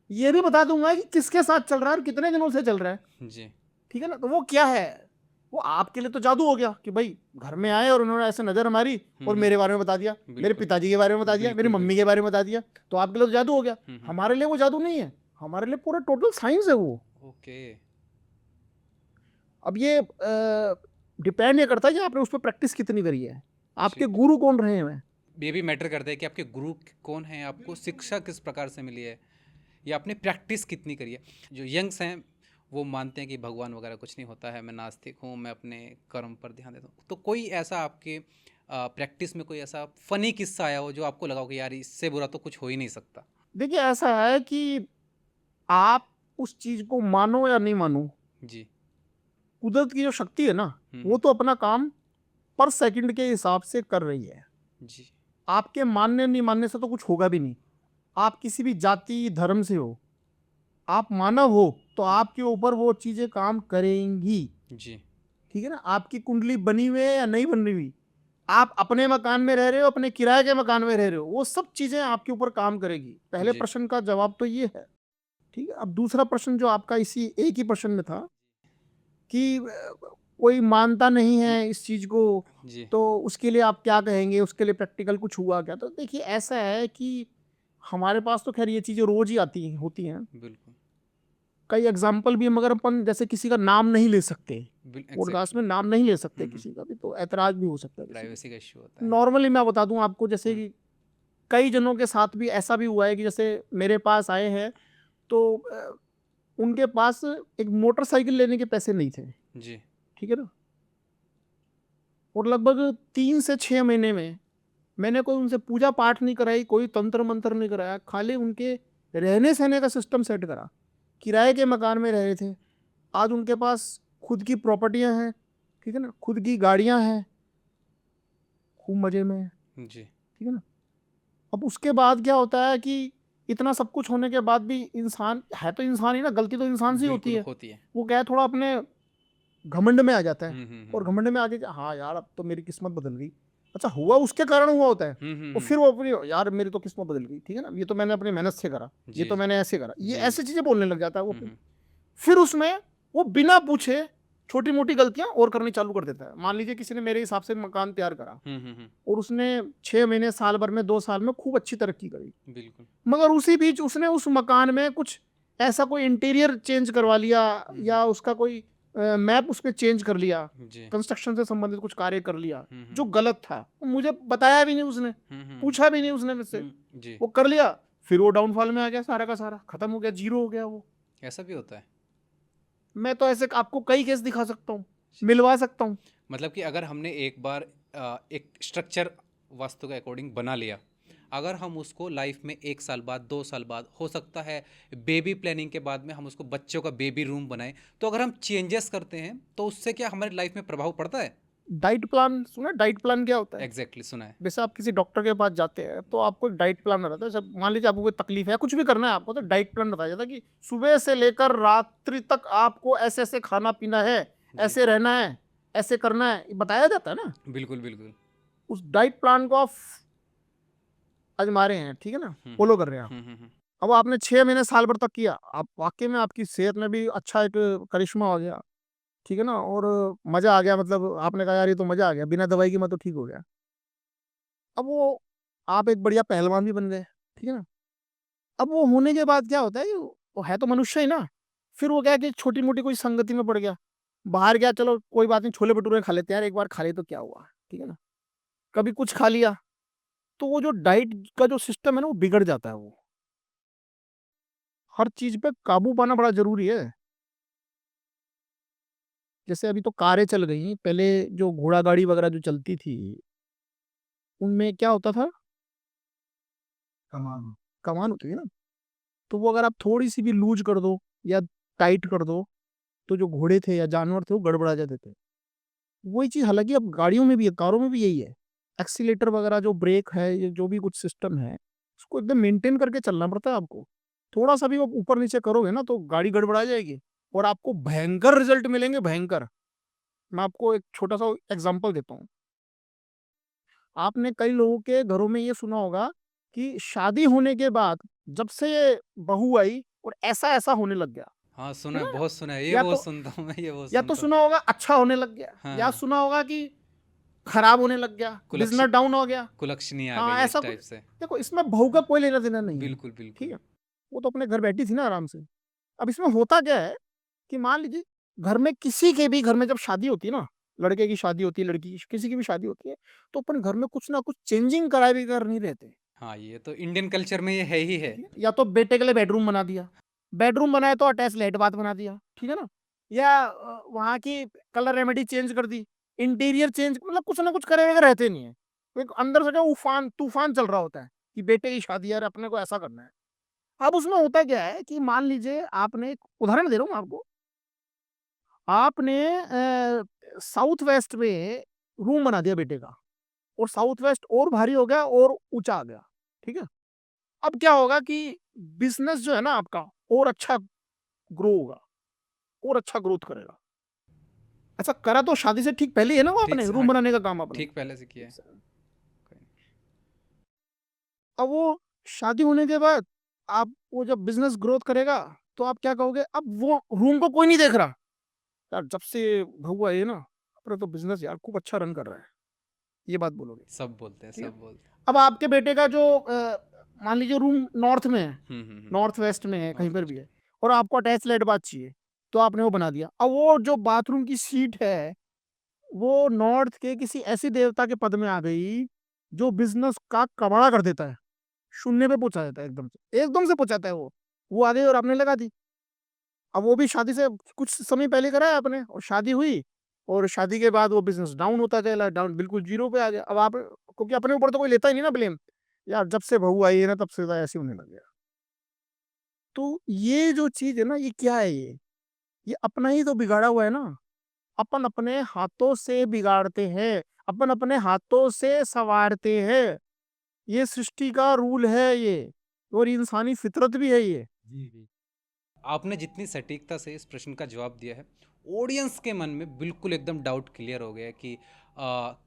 ये भी बता दूंगा कि किसके साथ चल रहा है और कितने दिनों से चल रहा है। जी। ठीक है ना, तो वो क्या है, वो आपके लिए तो जादू हो गया कि भाई घर में आए और उन्होंने ऐसे नजर मारी और मेरे बारे में बता दिया, मेरे बिल्कुल। पिताजी के बारे में बता दिया, मेरी बिल्कुल, मम्मी के बारे में बता दिया, तो आपके लिए तो जादू हो गया। हमारे लिए वो जादू नहीं है, हमारे लिए पूरा टोटल साइंस है वो। ओके। अब ये डिपेंड ये करता है कि आपने उस पर प्रैक्टिस कितनी करी है, आपके जी। गुरु कौन रहे हैं। ये भी मैटर करता है कि आपके गुरु कौन है, आपको शिक्षा किस प्रकार से मिली है, या आपने प्रैक्टिस कितनी करी है। जो यंग्स हैं वो मानते हैं कि भगवान वगैरह कुछ नहीं होता है, मैं नास्तिक हूँ, मैं अपने कर्म पर ध्यान देता हूँ। तो कोई ऐसा आपके प्रैक्टिस में कोई ऐसा फनी किस्सा आया हो जो आपको लगा हो कि यार इससे बुरा तो कुछ हो ही नहीं सकता? देखिए ऐसा है कि आप उस चीज को मानो या नहीं मानो, जी। कुदरत की जो शक्ति है ना, वो तो अपना काम पर सेकंड के हिसाब से कर रही है। जी। आपके मानने नहीं मानने से तो कुछ होगा भी नहीं। आप किसी भी जाति धर्म से हो, आप मानव हो, तो आपके ऊपर वो चीजें काम करेंगी। जी। ठीक है ना, आपकी कुंडली बनी हुई है या नहीं बनी हुई, आप अपने मकान में रह रहे हो, अपने किराए के मकान में रह रहे हो, वो सब चीजें आपके ऊपर काम करेगी। पहले जी। प्रश्न का जवाब तो ये है। ठीक है, अब दूसरा प्रश्न जो आपका इसी एक ही प्रश्न में था कि कोई मानता नहीं है इस चीज को, जी। तो उसके लिए आप क्या कहेंगे, उसके लिए प्रैक्टिकल कुछ हुआ क्या? तो देखिए ऐसा है कि हमारे पास तो खैर ये चीजें रोज ही आती हैं, होती हैं। बिल्कुल। कई एग्जाम्पल भी, मगर अपन जैसे किसी का नाम नहीं ले सकते, पॉडकास्ट में एग्जैक्टली। नाम नहीं ले सकते किसी का भी, तो ऐतराज भी हो सकता है किसी प्राइवेसी का इश्यू होता को। है। नॉर्मली मैं बता दूं आपको, जैसे कि कई जनों के साथ भी ऐसा भी हुआ है कि जैसे मेरे पास आए हैं तो उनके पास एक मोटरसाइकिल लेने के पैसे नहीं थे। जी। ठीक है ना, और लगभग 3 से 6 महीने में मैंने कोई उनसे पूजा पाठ नहीं कराई, कोई तंत्र मंत्र नहीं कराया, खाली उनके रहने सहने का सिस्टम सेट करा। किराए के मकान में रह रहे थे, आज उनके पास खुद की प्रॉपर्टियां हैं, ठीक है ना, खुद की गाड़ियां हैं, खूब मजे में है। जी। ठीक है ना, अब उसके बाद क्या होता है कि इतना सब कुछ होने के बाद भी इंसान है तो इंसान ही ना, गलती तो इंसान से ही होती बिल्कुल है। होती है। वो क्या है, थोड़ा अपने घमंड में आ जाता है, और हम्म। घमंड में आके हाँ यार अब तो मेरी किस्मत बदल गई। अच्छा, हुआ उसके कारण हुआ होता है, और फिर वो अपनी यार मेरी तो किस्मत बदल गई, ठीक है ना, ये तो मैंने अपनी मेहनत से करा, ये जी। तो मैंने ऐसे करा, ये जी। ऐसी चीजें बोलने लग जाता है वो। फिर उसमें वो बिना पूछे छोटी मोटी गलतियां और करनी चालू कर देता है। मान लीजिए किसी ने मेरे हिसाब से मकान तैयार करा और उसने 6 महीने साल भर में 2 साल में खूब अच्छी तरक्की करी, बिल्कुल। मगर उसी बीच उसने उस मकान में कुछ ऐसा कोई इंटीरियर चेंज करवा लिया, या उसका कोई मैप उसमें चेंज कर लिया, जी। कंस्ट्रक्शन से संबंधित कुछ कार्य कर लिया हम्म। जो गलत था, मुझे बताया भी नहीं उसने, पूछा भी नहीं उसने मुझसे, जी। वो कर लिया, फिर वो डाउनफॉल में आ गया, सारा का सारा खत्म हो गया, जीरो हो गया वो। ऐसा भी होता है। मैं तो ऐसे आपको कई केस दिखा सकता हूँ, मिलवा सकता हूँ। मतलब कि अगर हमने एक बार एक स्ट्रक्चर वास्तु के अकॉर्डिंग बना लिया, अगर हम उसको लाइफ में 1 साल बाद 2 साल बाद, हो सकता है बेबी प्लानिंग के बाद में हम उसको बच्चों का बेबी रूम बनाएं, तो अगर हम चेंजेस करते हैं तो उससे क्या हमारी लाइफ में प्रभाव पड़ता है? डाइट प्लान सुना? डाइट प्लान क्या होता है? एग्जैक्टली सुना है। वैसे आप किसी डॉक्टर के पास जाते हैं तो आपको एक डाइट प्लान रहता है। जब मान लीजिए आपको कोई तकलीफ है, कुछ भी करना है आपको, तो डाइट प्लान बताया जाता है कि सुबह से लेकर रात्रि तक आपको ऐसे ऐसे खाना पीना है, ऐसे रहना है, ऐसे करना है, ये बताया जाता है ना। बिल्कुल बिल्कुल। उस डाइट प्लान को आप आजमा रहे हैं, ठीक है ना, फॉलो कर रहे हैं आप। अब आपने 6 महीने साल भर तक किया, आप वाकई में आपकी सेहत में भी अच्छा एक करिश्मा आ गया, ठीक है ना, और मजा आ गया, मतलब आपने कहा यार ये तो मजा आ गया, बिना दवाई के मैं तो ठीक हो गया। अब वो आप एक बढ़िया पहलवान भी बन गए, ठीक है ना। अब वो होने के बाद क्या होता है, वो है तो मनुष्य ही ना, फिर वो क्या है कि छोटी मोटी कोई संगति में पड़ गया, बाहर गया, चलो कोई बात नहीं, छोले भटूरे खा लेते हैं यार, एक बार खा ले तो क्या हुआ, ठीक है ना। कभी कुछ खा लिया, तो वो जो डाइट का जो सिस्टम है ना वो बिगड़ जाता है। वो हर चीज पे काबू पाना बड़ा जरूरी है। जैसे अभी तो कारें चल गई, पहले जो घोड़ा गाड़ी वगैरह जो चलती थी, उनमें क्या होता था, कमान कमान होती थी ना, तो वो अगर आप थोड़ी सी भी लूज कर दो या टाइट कर दो, तो जो घोड़े थे या जानवर थे वो गड़बड़ा जाते थे। वही चीज हालांकि अब गाड़ियों में भी है, कारों में भी यही है। एक्सीलेटर वगैरह जो ब्रेक है, ये जो भी कुछ सिस्टम है, उसको एकदम मेंटेन करके चलना पड़ता है आपको। थोड़ा सा भी वो ऊपर नीचे करोगे ना तो गाड़ी गड़बड़ा जाएगी, और आपको भयंकर रिजल्ट मिलेंगे, भयंकर। मैं आपको एक छोटा सा एग्जांपल देता हूँ। आपने कई लोगों के घरों में ये सुना होगा कि शादी होने के बाद जब से बहू आई और ऐसा ऐसा होने लग गया, हाँ सुना है है, ना। बहुत सुना है, ये या बहुत तो सुनता हूँ मैं, ये बहुत या तो सुनता हूँ। सुना होगा अच्छा होने लग गया, या हाँ, सुना होगा कि खराब होने लग गया, कुलक्ष बिजनेस डाउन हो गया। कुलक्षणी आ हाँ गई है ऐसा इस कुछ। टाइप से। देखो इसमें बहू का कोई लेना देना नहीं है, बिल्कुल ठीक बिल्कुल। है। वो तो अपने घर बैठी थी ना आराम से। अब इसमें होता क्या है कि मान लीजिए घर में किसी के भी घर में जब शादी होती है ना, लड़के की शादी होती है, लड़की की, किसी की भी शादी होती है, तो अपन घर में कुछ ना कुछ चेंजिंग कराए बगैर नहीं रहते। हाँ, ये तो इंडियन कल्चर में ये है ही है। ठीक है? या तो बेटे के लिए बेडरूम बना दिया, बेडरूम बनाया तो अटैच लेट बाथ बना दिया, ठीक है ना। या वहाँ की कलर रेमेडी चेंज कर दी, इंटीरियर चेंज, मतलब कुछ ना कुछ करे बगैर रहते नहीं है। तो एक अंदर से क्या उफान तूफान चल रहा होता है कि बेटे की शादी यार अपने को ऐसा करना है। अब उसमें होता क्या है कि मान लीजिए आपने एक उदाहरण दे रहा हूँ मैं आपको, आपने साउथ वेस्ट में रूम बना दिया बेटे का, और साउथ वेस्ट और भारी हो गया और ऊंचा आ गया, ठीक है। अब क्या होगा कि बिजनेस जो है ना आपका और अच्छा ग्रो होगा, और अच्छा ग्रोथ करेगा। ऐसा करा तो शादी से ठीक पहले ही है ना, वो ठीक आपने से, हाँ, रूम बनाने का काम आपने। ठीक पहले से किया है। कोई नहीं। अब वो शादी होने के बाद आप वो जब बिजनेस ग्रोथ करेगा, तो आप क्या कहोगे, अब वो रूम को कोई नहीं देख रहा, यार जब से बहू आई है ना, अपना तो बिजनेस यार खूब अच्छा रन कर रहा है, ये बात बोलोगे, सब बोलते हैं, ठीक है। सब बोलते हैं। अब आपके बेटे का जो मान लीजिए रूम नॉर्थ में है, हम्म। नॉर्थ वेस्ट में है, कहीं नॉर्थ पर भी वेस्ट। है, और आपको अटैच लेट बाथ चाहिए, तो आपने वो बना दिया। अब वो जो बाथरूम की सीट है, वो नॉर्थ के किसी ऐसी देवता के पद में आ गई जो बिजनेस का कबाड़ा कर देता है, शून्य पे पहुंचा देता है, एकदम से पहुंचाता है। वो आ गई और आपने लगा दी। अब वो भी शादी से कुछ समय पहले करा है आपने, और शादी हुई, और शादी के बाद वो बिजनेस डाउन होता चला, डाउन बिल्कुल जीरो पे आ गया। अब आप, क्योंकि अपने ऊपर तो कोई लेता ही नहीं ना ब्लेम, यार जब से बहू आई है ना तब से तो ऐसे होने लग गया। तो ये जो चीज है ना, ये क्या है, ये अपना ही तो बिगाड़ा हुआ है ना। अपन अपने हाथों से बिगाड़ते हैं, अपन अपने हाथों से संवारते हैं। ये सृष्टि का रूल है ये, और इंसानी फितरत भी है ये। जी जी। आपने जितनी सटीकता से इस प्रश्न का जवाब दिया है, ऑडियंस के मन में बिल्कुल एकदम डाउट क्लियर हो गया है कि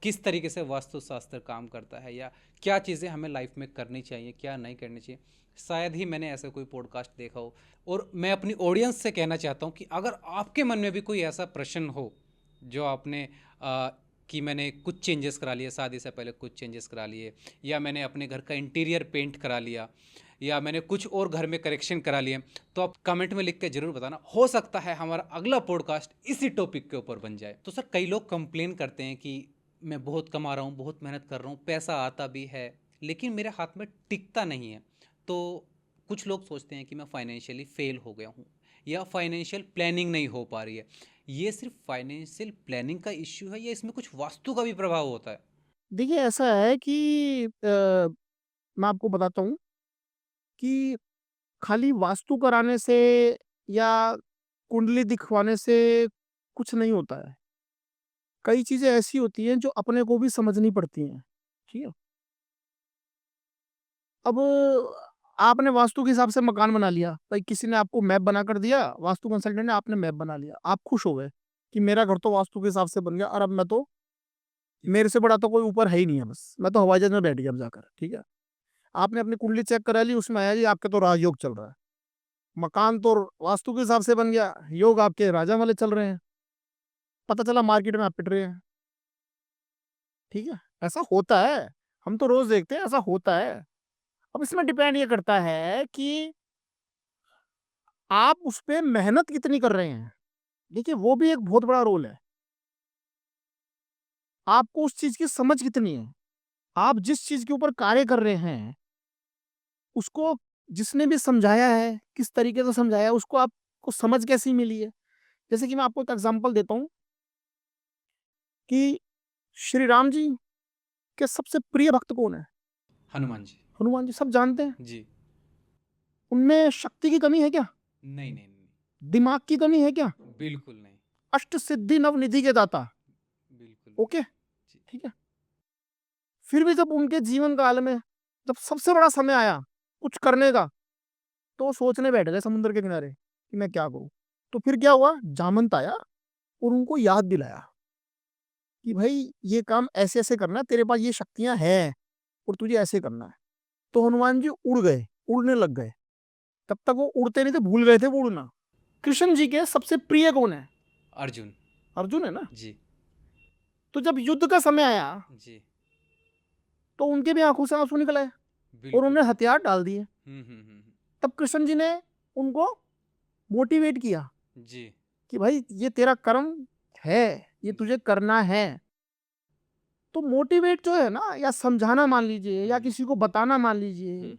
किस तरीके से वास्तुशास्त्र काम करता है, या क्या चीज़ें हमें लाइफ में करनी चाहिए, क्या नहीं करनी चाहिए। शायद ही मैंने ऐसा कोई पॉडकास्ट देखा हो। और मैं अपनी ऑडियंस से कहना चाहता हूँ कि अगर आपके मन में भी कोई ऐसा प्रश्न हो जो आपने कि मैंने कुछ चेंजेस करा लिए, शादी से पहले कुछ चेंजेस करा लिए, या मैंने अपने घर का इंटीरियर पेंट करा लिया, या मैंने कुछ और घर में करेक्शन करा लिए, तो आप कमेंट में लिख के ज़रूर बताना। हो सकता है हमारा अगला पॉडकास्ट इसी टॉपिक के ऊपर बन जाए। तो सर, कई लोग कंप्लेन करते हैं कि मैं बहुत कमा रहा हूँ, बहुत मेहनत कर रहा हूँ, पैसा आता भी है, लेकिन मेरे हाथ में टिकता नहीं है। तो कुछ लोग सोचते हैं कि मैं फाइनेंशियली फेल हो गया हूँ, या फाइनेंशियल प्लानिंग नहीं हो पा रही है। ये सिर्फ फाइनेंशियल प्लानिंग का इश्यू है, या इसमें कुछ वास्तु का भी प्रभाव होता है? देखिए ऐसा है कि मैं आपको बताता हूँ कि खाली वास्तु कराने से या कुंडली दिखवाने से कुछ नहीं होता है। कई चीजें ऐसी होती हैं जो अपने को भी समझनी पड़ती हैं, ठीक है। अब आपने वास्तु के हिसाब से मकान बना लिया, भाई किसी ने आपको मैप बना कर दिया, वास्तु कंसल्टेंट ने, आपने मैप बना लिया, आप खुश हो गए कि मेरा घर तो वास्तु के हिसाब से बन गया, और अब मैं तो, मेरे से बड़ा तो कोई ऊपर है ही नहीं है, बस मैं तो हवाई जहाज में बैठ गया अब जाकर, ठीक है। आपने अपनी कुंडली चेक करा ली, उसमें आया जी आपके तो राजयोग चल रहा है, मकान तो वास्तु के हिसाब से बन गया, योग आपके राजा वाले चल रहे हैं, पता चला मार्केट में आप पिट रहे हैं। ठीक है, ऐसा होता है, हम तो रोज देखते हैं, ऐसा होता है। अब इसमें डिपेंड ये करता है कि आप उस पे मेहनत कितनी कर रहे हैं। देखिए वो भी एक बहुत बड़ा रोल है, आपको उस चीज की समझ कितनी है, आप जिस चीज के ऊपर कार्य कर रहे हैं उसको जिसने भी समझाया है, किस तरीके से समझाया है, उसको आपको समझ कैसी मिली है। जैसे कि मैं आपको एक एग्जांपल देता हूँ कि श्री राम जी के सबसे प्रिय भक्त कौन है? हनुमान जी। हनुमान जी, सब जानते हैं। जी। उनमें शक्ति की कमी है क्या? नहीं नहीं नहीं। दिमाग की कमी है क्या? बिल्कुल नहीं। अष्ट सिद्धि नव निधि के दाता। बिल्कुल। ओके, जी। ठीक है। फिर भी जब उनके जीवन काल में जब सबसे बड़ा समय आया कुछ करने का, तो वो सोचने बैठ गए समुद्र के किनारे कि मैं क्या करूं। तो फिर क्या हुआ, जामंत आया और उनको याद दिलाया कि भाई ये काम ऐसे ऐसे करना है, तेरे पास ये शक्तियां हैं और तुझे ऐसे करना है। तो हनुमान जी उड़ गए, उड़ने लग गए। तब तक वो उड़ते नहीं थे, भूल गए थे वो उड़ना। कृष्ण जी के सबसे प्रिय कौन है? अर्जुन। अर्जुन है ना। जी। तो जब युद्ध का समय आया जी। तो उनके भी आंखों से आंसू निकल आए और बिल्कुल। उन्होंने हथियार डाल दिए। हम्म। तब कृष्ण जी ने उनको मोटिवेट किया जी। कि भाई ये तेरा कर्म है, ये तुझे करना है। तो मोटिवेट जो है ना, या समझाना मान लीजिए, या किसी को बताना मान लीजिए,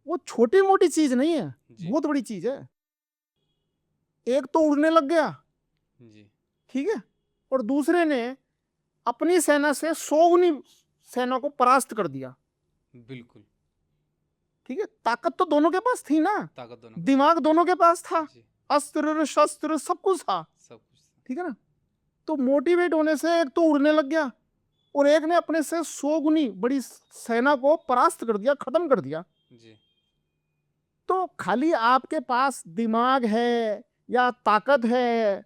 वो छोटी मोटी चीज नहीं है, जी। बहुत बड़ी चीज है। एक तो उड़ने लग गया, जी। ठीक है, और दूसरे ने अपनी सेना से 100 गुनी सेना को परास्त कर दिया। बिल्कुल। ठीक है, ताकत तो दोनों के पास थी ना, ताकत दोनों। दिमाग दोनों के पास था, जी। अस्त्र शस्त्र सब कुछ था। सब कुछ। ठीक है ना। तो मोटिवेट होने से एक तो उड़ने लग गया और एक ने अपने से 100 गुनी बड़ी सेना को परास्त कर दिया, खत्म कर दिया। जी। तो खाली आपके पास दिमाग है या ताकत है,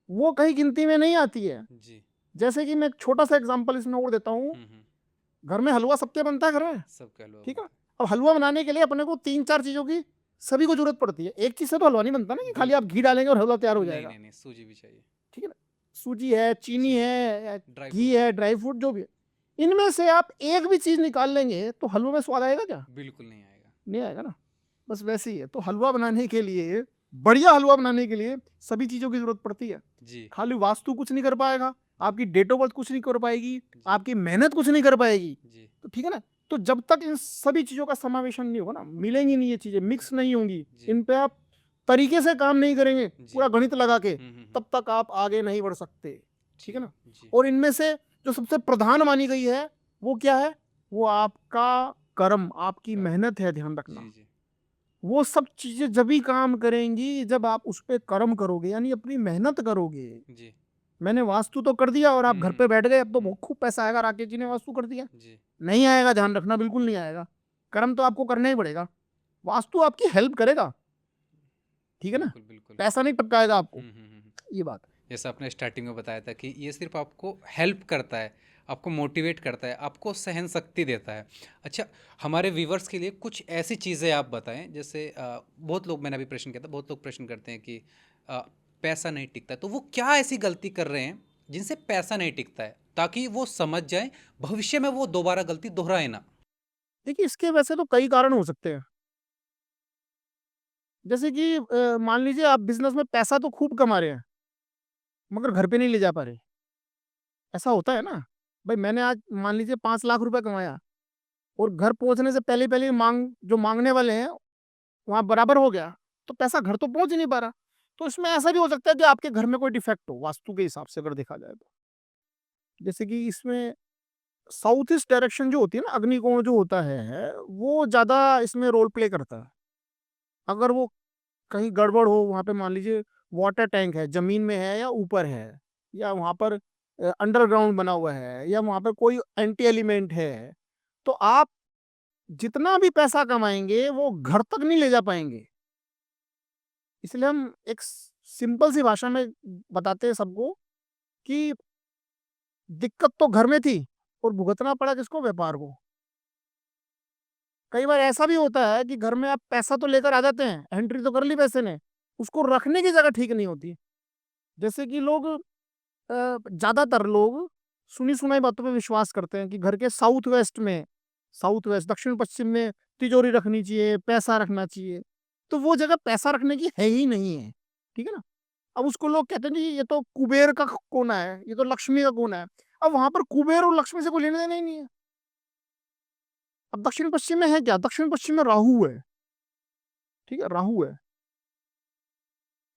वो कहीं गिनती में नहीं आती है। जी। जैसे कि मैं एक छोटा सा एग्जांपल इसमें और देता हूँ। घर में हलवा सबके बनता है घर में, सब कह लो। ठीक है। अब हलवा बनाने के लिए अपने को 3-4 चीजों की सभी को जरूरत पड़ती है। एक चीज से तो हलवा नहीं बनता ना कि खाली आप घी डालेंगे और हलवा तैयार हो नहीं जाएगा। नहीं नहीं, सूजी भी चाहिए। ठीक है ना, सूजी है, चीनी है, या ड्राई घी है, ड्राई फ्रूट जो भी है, इनमें से आप एक भी चीज निकाल लेंगे तो हलवे में स्वाद आएगा क्या? बिल्कुल नहीं आएगा। नहीं आएगा ना। बस वैसे ही है। तो हलवा बनाने के लिए, बढ़िया हलवा बनाने के लिए सभी चीजों की जरूरत पड़ती है। जी। खाली वास्तु कुछ नहीं कर पाएगा, आपकी डेट ऑफ बर्थ कुछ नहीं कर पाएगी, जी। आपकी मेहनत कुछ नहीं कर पाएगी। जी। तो ठीक है ना। तो जब तक इन सभी चीजों का समावेशन नहीं होगा ना, मिलेंगी नहीं ये चीजें, मिक्स नहीं होंगी, जी। इन पे आप तरीके से काम नहीं करेंगे जी। पूरा गणित लगा के, हम्म। तब तक आप आगे नहीं बढ़ सकते। ठीक है ना। जी। और इनमें से जो सबसे प्रधान मानी गई है वो क्या है? वो आपका कर्म, आपकी मेहनत है, ध्यान रखना। जी। जी। वो सब चीजें जब ही काम करेंगी जब आप उस पे कर्म करोगे, यानी अपनी मेहनत करोगे। जी। मैंने वास्तु तो कर दिया और आप घर पे बैठ गए, अब तो हम्म। खूब पैसा आएगा, राकेश जी ने वास्तु कर दिया। जी। नहीं आएगा, ध्यान रखना, बिल्कुल नहीं आएगा। कर्म तो आपको करना ही पड़ेगा। वास्तु आपकी हेल्प करेगा, ठीक है ना, बिल्कुल बिल्कुल। पैसा नहीं टपकाएगा आपको, ये बात है। जैसा आपने स्टार्टिंग में बताया था कि ये सिर्फ आपको हेल्प करता है, आपको मोटिवेट करता है, आपको सहन शक्ति देता है। अच्छा, हमारे व्यूवर्स के लिए कुछ ऐसी चीज़ें आप बताएं, जैसे बहुत लोग, मैंने अभी प्रश्न किया था, बहुत लोग प्रश्न करते हैं कि पैसा नहीं टिकता, तो वो क्या ऐसी गलती कर रहे हैं जिनसे पैसा नहीं टिकता है, ताकि वो समझ जाएं, भविष्य में वो दोबारा गलती दोहराए ना। देखिए इसके वैसे तो कई कारण हो सकते हैं। जैसे कि मान लीजिए आप बिजनेस में पैसा तो खूब कमा रहे हैं मगर घर पे नहीं ले जा पा रहे। ऐसा होता है ना। भाई मैंने आज मान लीजिए 5 लाख रुपए कमाया और घर पहुंचने से पहले पहले जो मांगने वाले हैं वहां बराबर हो गया, तो पैसा घर तो पहुंच ही नहीं पा रहा। तो इसमें ऐसा भी हो सकता है कि आपके घर में कोई डिफेक्ट हो वास्तु के हिसाब से, अगर देखा जाए तो। जैसे कि इसमें साउथ ईस्ट डायरेक्शन जो होती है ना, अग्निकोण जो होता है, वो ज्यादा इसमें रोल प्ले करता है। अगर वो कहीं गड़बड़ हो, वहां पे मान लीजिए वाटर टैंक है, जमीन में है या ऊपर है, या वहां पर अंडरग्राउंड बना हुआ है, या वहां पर कोई एंटी एलिमेंट है, तो आप जितना भी पैसा कमाएंगे वो घर तक नहीं ले जा पाएंगे। इसलिए हम एक सिंपल सी भाषा में बताते हैं सबको कि दिक्कत तो घर में थी और भुगतना पड़ा किसको? व्यापार को। कई बार ऐसा भी होता है कि घर में आप पैसा तो लेकर आ जाते हैं, एंट्री तो कर ली पैसे ने, उसको रखने की जगह ठीक नहीं होती। जैसे कि लोग ज्यादातर लोग सुनी सुनाई बातों पे विश्वास करते हैं कि घर के साउथ वेस्ट दक्षिण पश्चिम में तिजोरी रखनी चाहिए, पैसा रखना चाहिए। तो वो जगह पैसा रखने की है ही नहीं है, ठीक है ना। अब उसको लोग कहते हैं जी ये तो कुबेर का कोना है, ये तो लक्ष्मी का कोना है। अब वहां पर कुबेर और लक्ष्मी से कोई लेने देना ही नहीं है। अब दक्षिण पश्चिम में है क्या, दक्षिण पश्चिम में राहु है, ठीक है, राहु है।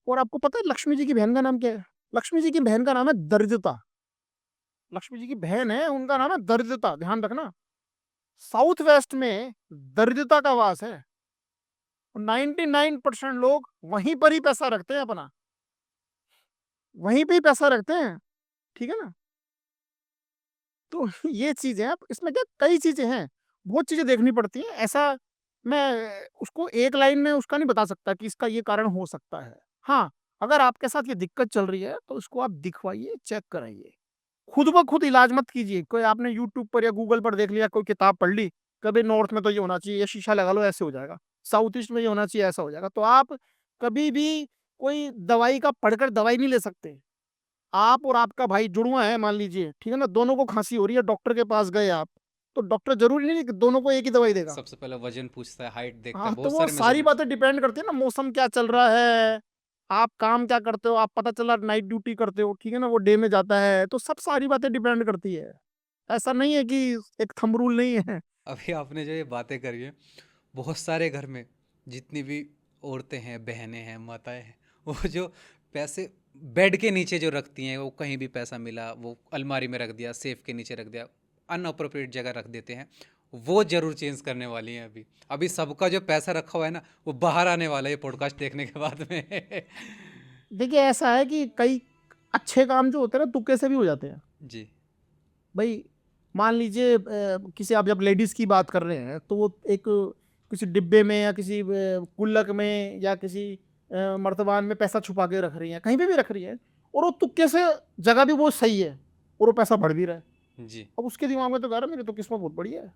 और आपको पता है लक्ष्मी जी की बहन का नाम क्या है? लक्ष्मी जी की बहन का नाम है दरिद्रता। लक्ष्मी जी की बहन है, उनका नाम है दरिद्रता, ध्यान रखना। साउथ वेस्ट में दरिद्रता का वास है। 99% लोग वहीं पर ही पैसा रखते हैं अपना, वहीं पे ही पैसा रखते हैं, ठीक है ना। तो ये चीजें आप इसमें क्या, कई चीजें हैं, बहुत चीजें देखनी पड़ती हैं। ऐसा मैं उसको एक लाइन में उसका नहीं बता सकता कि इसका ये कारण हो सकता है। हाँ, अगर आपके साथ ये दिक्कत चल रही है तो उसको आप दिखवाइए, चेक कराइए। खुद ब खुद इलाज मत कीजिए। कोई आपने यूट्यूब पर या गूगल पर देख लिया, कोई किताब पढ़ ली, कभी नॉर्थ में तो ये होना चाहिए, ये शीशा लगा लो ऐसे हो जाएगा, साउथ ईस्ट में ये होना चाहिए ऐसा हो जाएगा, तो आप कभी भी कोई दवाई का पढ़कर दवाई नहीं ले सकते। आप और आपका भाई जुड़वा है मान लीजिए, ठीक है ना, दोनों को खांसी हो रही है, डॉक्टर के पास गए आप, तो डॉक्टर जरूरी नहीं कि दोनों को एक ही दवाई देगा। सबसे पहले वजन पूछता है, हाइट देखता हाँ, है, तो बहुत वो सारे सारी मेजरमेंट्स। बातें डिपेंड करती है ना, मौसम क्या चल रहा है, आप काम क्या करते हो, आप पता चला नाइट ड्यूटी करते हो, ठीक है ना, वो डे में जाता है, तो सब सारी बातें डिपेंड करती है। ऐसा नहीं है कि एक थंब रूल नहीं है। अभी आपने जो ये बातें करी है, बहुत सारे घर में जितनी भी औरतें हैं, बहनें हैं, माताएं हैं, वो जो पैसे बेड के नीचे जो रखती हैं, वो कहीं भी पैसा मिला वो अलमारी में रख दिया, सेफ के नीचे रख दिया, अनअप्रोप्रिएट जगह रख देते हैं। वो जरूर चेंज करने वाली हैं। अभी अभी सबका जो पैसा रखा हुआ है ना, वो बाहर आने वाला है ये पॉडकास्ट देखने के बाद में। देखिए ऐसा है कि कई अच्छे काम जो होते हैं ना तुक्के से भी हो जाते हैं। जी। भाई मान लीजिए किसी, आप जब लेडीज की बात कर रहे हैं तो वो एक किसी डिब्बे में या किसी गुल्लक में या किसी मर्तबान में पैसा छुपा के रख रही है, कहीं पे भी रख रही है, और वो तुक्के से जगह भी वो सही है और वो पैसा बढ़ भी रहा है। जी। अब उसके दिमाग में तो कह रहा है मेरी तो किस्मत बहुत बढ़िया है,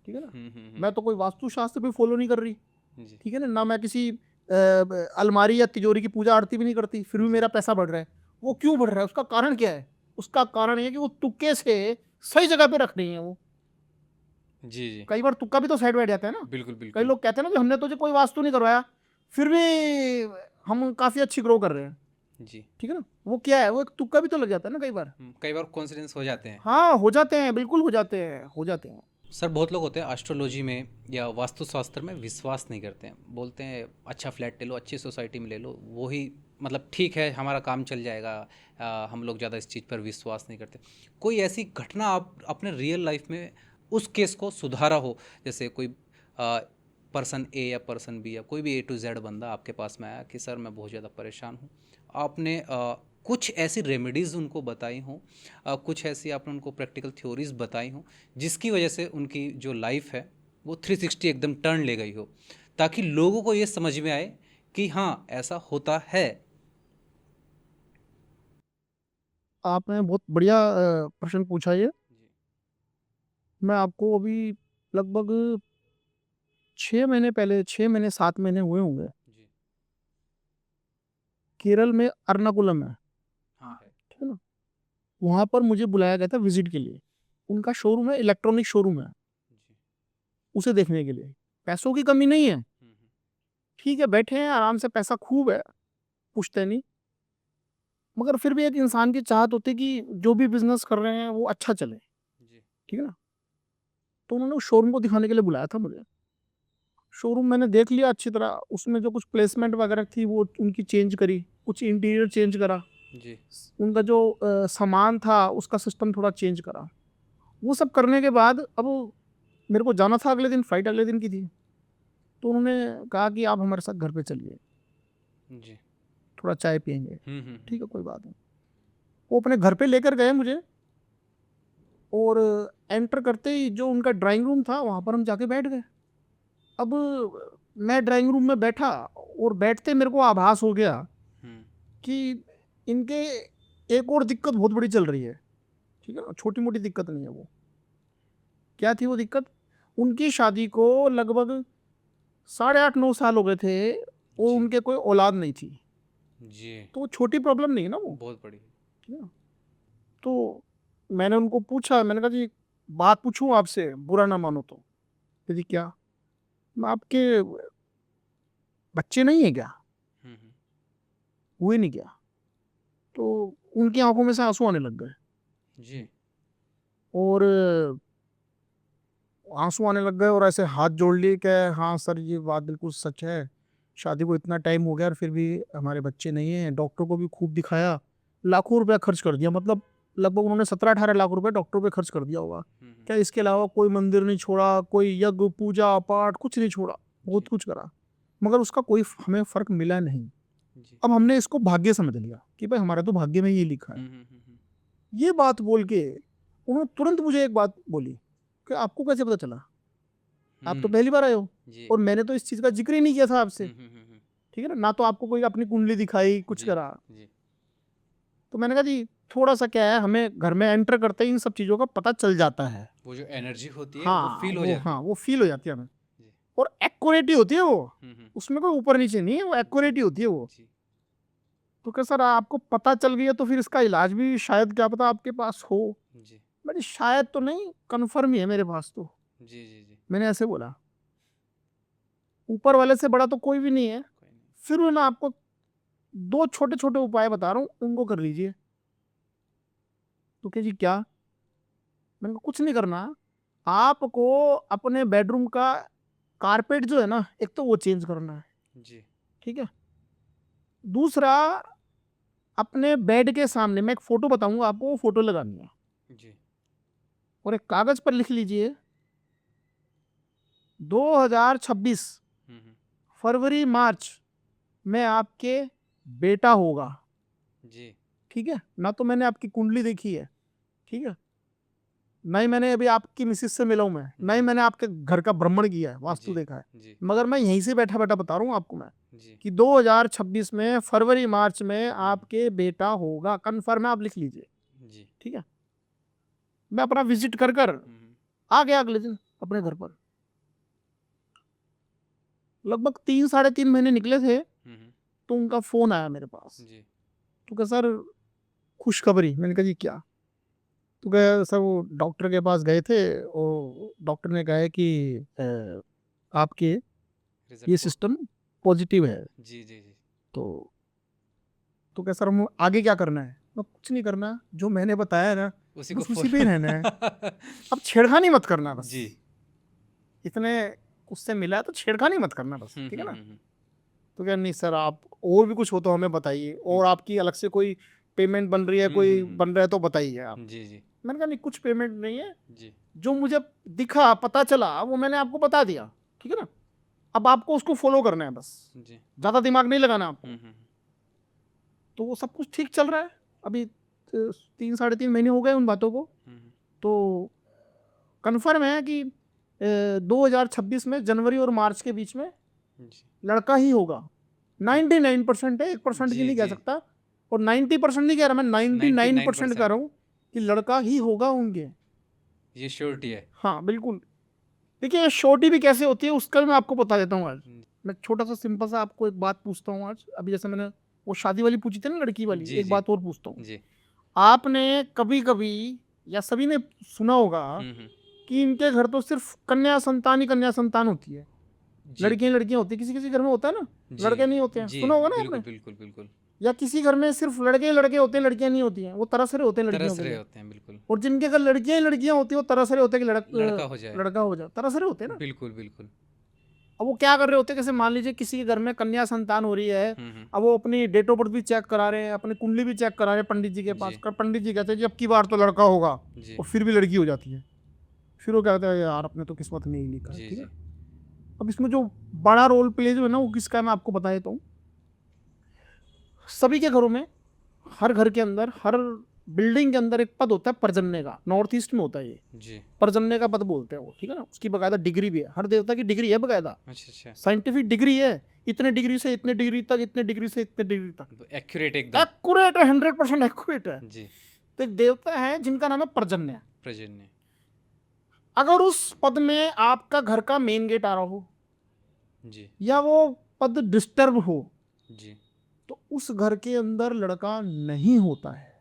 ठीक है ना। हम्म। मैं तो कोई वास्तुशास्त्र भी फॉलो नहीं कर रही, जी। ठीक है ना मैं किसी अलमारी या तिजोरी की पूजा आरती भी नहीं करती, फिर भी जी। मेरा पैसा बढ़ रहा है। वो क्यों बढ़ रहा है, उसका कारण क्या है? उसका कारण ये है कि वो तुक्के से सही जगह पे रख रही है वो। जी। जी। कई बार तुक्का भी तो साइड बैठ जाता है ना। बिल्कुल कई बिल्कुल। लोग कहते हैं ना कि हमने तुझे कोई वास्तु नहीं करवाया, फिर भी हम काफी अच्छी ग्रो कर रहे हैं, जी। ठीक है ना। वो क्या है, वो एक तुक्का भी तो लग जाता है ना कई बार। कई बार कॉन्सिडेंस हो जाते हैं। हाँ, हो जाते हैं, बिल्कुल हो जाते हैं, हो जाते हैं। सर बहुत लोग होते हैं एस्ट्रोलॉजी में या वास्तुशास्त्र में विश्वास नहीं करते हैं, बोलते हैं अच्छा फ्लैट ले लो, अच्छी सोसाइटी में ले लो, वही मतलब ठीक है, हमारा काम चल जाएगा। हम लोग ज़्यादा इस चीज़ पर विश्वास नहीं करते। कोई ऐसी घटना आप अपने रियल लाइफ में उस केस को सुधारा हो, जैसे कोई पर्सन ए या पर्सन बी या कोई भी A to Z बंदा आपके पास में आया कि सर मैं बहुत ज़्यादा परेशान हूँ, आपने कुछ ऐसी रेमेडीज़ उनको बताई हों, कुछ ऐसी आपने उनको प्रैक्टिकल थ्योरीज बताई हों, जिसकी वजह से उनकी जो लाइफ है वो 360 एकदम टर्न ले गई हो, ताकि लोगों को ये समझ में आए कि हाँ ऐसा होता है। आपने बहुत बढ़िया प्रश्न पूछा ये। मैं आपको अभी लगभग 6 महीने पहले, 6 महीने 7 महीने हुए होंगे, जी। केरल में अर्नाकुलम है, हाँ है। ठीक है ना। वहां पर मुझे बुलाया गया था विजिट के लिए। उनका शोरूम है, इलेक्ट्रॉनिक शोरूम है, जी। उसे देखने के लिए। पैसों की कमी नहीं है, ठीक है, बैठे हैं आराम से, पैसा खूब है, पूछते नहीं। मगर फिर भी एक इंसान की चाहत होती है कि जो भी बिजनेस कर रहे हैं वो अच्छा चले, जी। ठीक है ना। तो उन्होंने उस शोरूम को दिखाने के लिए बुलाया था मुझे। शोरूम मैंने देख लिया अच्छी तरह, उसमें जो कुछ प्लेसमेंट वगैरह थी वो उनकी चेंज करी, कुछ इंटीरियर चेंज करा, जी। उनका जो सामान था उसका सिस्टम थोड़ा चेंज करा। वो सब करने के बाद अब मेरे को जाना था, अगले दिन फ्लाइट अगले दिन की थी। तो उन्होंने कहा कि आप हमारे साथ घर पे चलिए, जी। थोड़ा चाय पियेंगे। हम्म। ठीक है, कोई बात नहीं। वो अपने घर पे लेकर गए मुझे, और एंटर करते ही जो उनका ड्राइंग रूम था वहाँ पर हम जाके बैठ गए। अब मैं ड्राइंग रूम में बैठा, और बैठते मेरे को आभास हो गया हम्म। कि इनके एक और दिक्कत बहुत बड़ी चल रही है, ठीक है ना, छोटी मोटी दिक्कत नहीं है वो। क्या थी वो दिक्कत? उनकी शादी को लगभग 8.5-9 साल हो गए थे, वो जी। उनके कोई औलाद नहीं थी। जी। तो वो छोटी प्रॉब्लम नहीं है ना वो, बहुत बड़ी। ठीक है। तो मैंने उनको पूछा, मैंने कहा जी बात पूछूं आपसे, बुरा ना मानो तो। कहती क्या? मैं आपके बच्चे नहीं है क्या? हुए नहीं क्या? तो उनकी आंखों में से आंसू आने लग गए, जी। और आंसू आने लग गए और ऐसे हाथ जोड़ लिए कि हाँ सर ये बात बिल्कुल सच है, शादी को इतना टाइम हो गया और फिर भी हमारे बच्चे नहीं हैं, डॉक्टर को भी खूब दिखाया, लाखों रुपया खर्च कर दिया, मतलब लगभग उन्होंने 17-18 लाख रुपए डॉक्टर पे खर्च कर दिया होगा। क्या इसके अलावा कोई मंदिर नहीं छोड़ा, कोई यज्ञ पूजा पाठ कुछ नहीं छोड़ा, बहुत जी। कुछ करा, मगर उसका कोई हमें फर्क मिला नहीं। जी। अब हमने इसको भाग्य समझ लिया कि भाई हमारे तो भाग्य में ये लिखा है। ये बात बोल के उन्होंने तुरंत मुझे एक बात बोली कि आपको कैसे पता चला, आप तो पहली बार आए हो जी। और मैंने तो इस चीज का जिक्र ही नहीं किया था आपसे, ठीक है ना, ना तो आपको कोई अपनी कुंडली दिखाई कुछ जी। करा। जी। तो मैंने कहा जी थोड़ा सा क्या है, हमें घर में एंटर करते ही इन सब चीजों का पता चल जाता है। वो जो एनर्जी होती है वो हाँ फील हो वो, जाती हाँ है। वो फील हो जाती है हमें, जी। और एक्यूरेट ही होती है वो, हम्म। उसमें कोई ऊपर नीचे नहीं है, वो एक्यूरेट ही होती है वो। जी। तो क्या सर आपको पता चल गया तो फिर इसका इलाज भी शायद क्या पता आपके पास हो। जी। मैंने शायद तो नहीं, कन्फर्म ही है मेरे पास तो, जी। जी। जी। मैंने ऐसे बोला। ऊपर वाले से बड़ा तो कोई भी नहीं है। कोई नहीं। फिर मैं आपको 2 छोटे छोटे उपाय बता रहा हूँ, उनको कर लीजिए। तो क्या जी क्या? मैंने कहा कुछ नहीं करना, आपको अपने बेडरूम का कारपेट जो है ना, एक तो वो चेंज करना है, जी। ठीक है। दूसरा, अपने बेड के सामने मैं एक फोटो बताऊंगा आपको, वो फोटो लगानी है, जी। और एक कागज पर लिख लीजिए 2026 फरवरी मार्च में आपके बेटा होगा, जी। ठीक है। ना तो मैंने आपकी कुंडली देखी है, ठीक है, ना ही मैंने अभी आपकी मिसिस से मिला हूं मैं, ना ही जी। मैंने आपके घर का भ्रमण किया है, वास्तु जी। देखा है, जी। मगर मैं यहीं से बैठा बैठा बता रहा हूँ आपको मैं जी। कि 2026 में फरवरी मार्च में आपके बेटा होगा, कन्फर्म है, आप लिख लीजिए, जी। ठीक है। मैं अपना विजिट कर कर आ गया अगले दिन अपने घर पर। लगभग 3-3.5 महीने निकले थे तो उनका फोन आया मेरे पास। जी। तो क्या सर खुशखबरी? मैंने कहा जी क्या? तो क्या सर वो डॉक्टर के पास गए थे और डॉक्टर ने कहा है कि आपके ये रिजल्ट सिस्टम पॉजिटिव है। जी। जी। जी। तो क्या सर हम आगे क्या करना है? मैं कुछ नहीं करना, जो मैंने बताया है ना उसी को बस उसी पे ही रहना है, फॉलो। अब छेड़खानी मत करना बस। जी। इतने उससे मिला है तो छेड़खानी मत करना बस, ठीक है ना। तो क्या नहीं सर आप और भी कुछ हो तो हमें बताइए, और आपकी अलग से कोई पेमेंट बन रही है, कोई बन रहा है तो बताइए आप। जी। जी। मैंने कहा नहीं कुछ पेमेंट नहीं है, जी। जो मुझे दिखा पता चला वो मैंने आपको बता दिया, ठीक है ना। अब आपको उसको फॉलो करना है बस, जी। ज्यादा दिमाग नहीं लगाना आपको। तो वो सब कुछ ठीक चल रहा है अभी, 3-3.5 महीने हो गए उन बातों को। तो कंफर्म है कि 2026 में जनवरी और मार्च के बीच में जी। लड़का ही होगा। 99% है, 1% की जी। नहीं कह जी। सकता, और 90% नहीं कह रहा, मैं 99% कह रहा हूँ कि लड़का ही होगा उनके। ये श्योरिटी है। हाँ बिल्कुल। देखिए श्योरिटी भी कैसे होती है उसका मैं आपको बता देता हूँ आज। मैं छोटा सा सिंपल सा आपको एक बात पूछता हूँ आज, अभी जैसे मैंने वो शादी वाली पूछी थी ना, लड़की वाली, जी। एक जी। बात और पूछता हूँ। जी। आपने कभी कभी या सभी ने सुना होगा कि इनके घर तो सिर्फ कन्या संतान ही कन्या संतान होती है, जी। लड़कियां लड़कियां होती है, किसी किसी घर में होता है ना, जी। लड़के नहीं होते हैं, जी। सुना होगा ना बिल्कुल आपने। बिल्कुल बिल्कुल। या किसी घर में सिर्फ लड़के ही लड़के होते हैं, लड़कियां नहीं होती हैं, वो तरस रहे होते हैं लड़कियों तरस के रहे लिए। होते हैं बिल्कुल। और जिनके घर लड़कियां ही लड़कियां होती हैं वो तरस रहे होते हैं कि लड़का हो जाए। लड़का हो जाए, तरस रहे होते हैं ना। बिल्कुल बिल्कुल। अब वो क्या कर रहे होते हैं, जैसे मान लीजिए किसी के घर में कन्या संतान हो रही है, अब वो अपनी डेट ऑफ बर्थ भी चेक करा रहे हैं, अपनी कुंडली भी चेक करा रहे हैं पंडित जी के पास। जी। पंडित जी कहते हैं जी अब की बार तो लड़का होगा, जी। और फिर भी लड़की हो जाती है। फिर वो कहते हैं यार अपने तो किस्मत में ही लिखा है, जी। ठीक है। जी। अब इसमें जो बड़ा रोल प्ले जो है ना वो किसका है मैं आपको बता देता हूँ। सभी के घरों में, हर घर के अंदर, हर बिल्डिंग के अंदर एक पद होता है परजन्य का, नॉर्थ ईस्ट में होता है ये, जी। परजन्य का पद बोलते हैं वो, ठीक है ना। उसकी बकायदा डिग्री भी है, हर देवता की डिग्री है बकायदा, अच्छा अच्छा। साइंटिफिक डिग्री है, इतने डिग्री से इतने डिग्री तक, इतने डिग्री से इतने डिग्री तक, एक्यूरेट एकदम। एक्यूरेट है, 100% एक्यूरेट है। जी। तो एक देवता है जिनका नाम है पर्जन्य। प्रजन्य। अगर उस पद में आपका घर का मेन गेट आ रहा हो जी या वो पद डिस्टर्ब हो जी तो उस घर के अंदर लड़का नहीं होता है।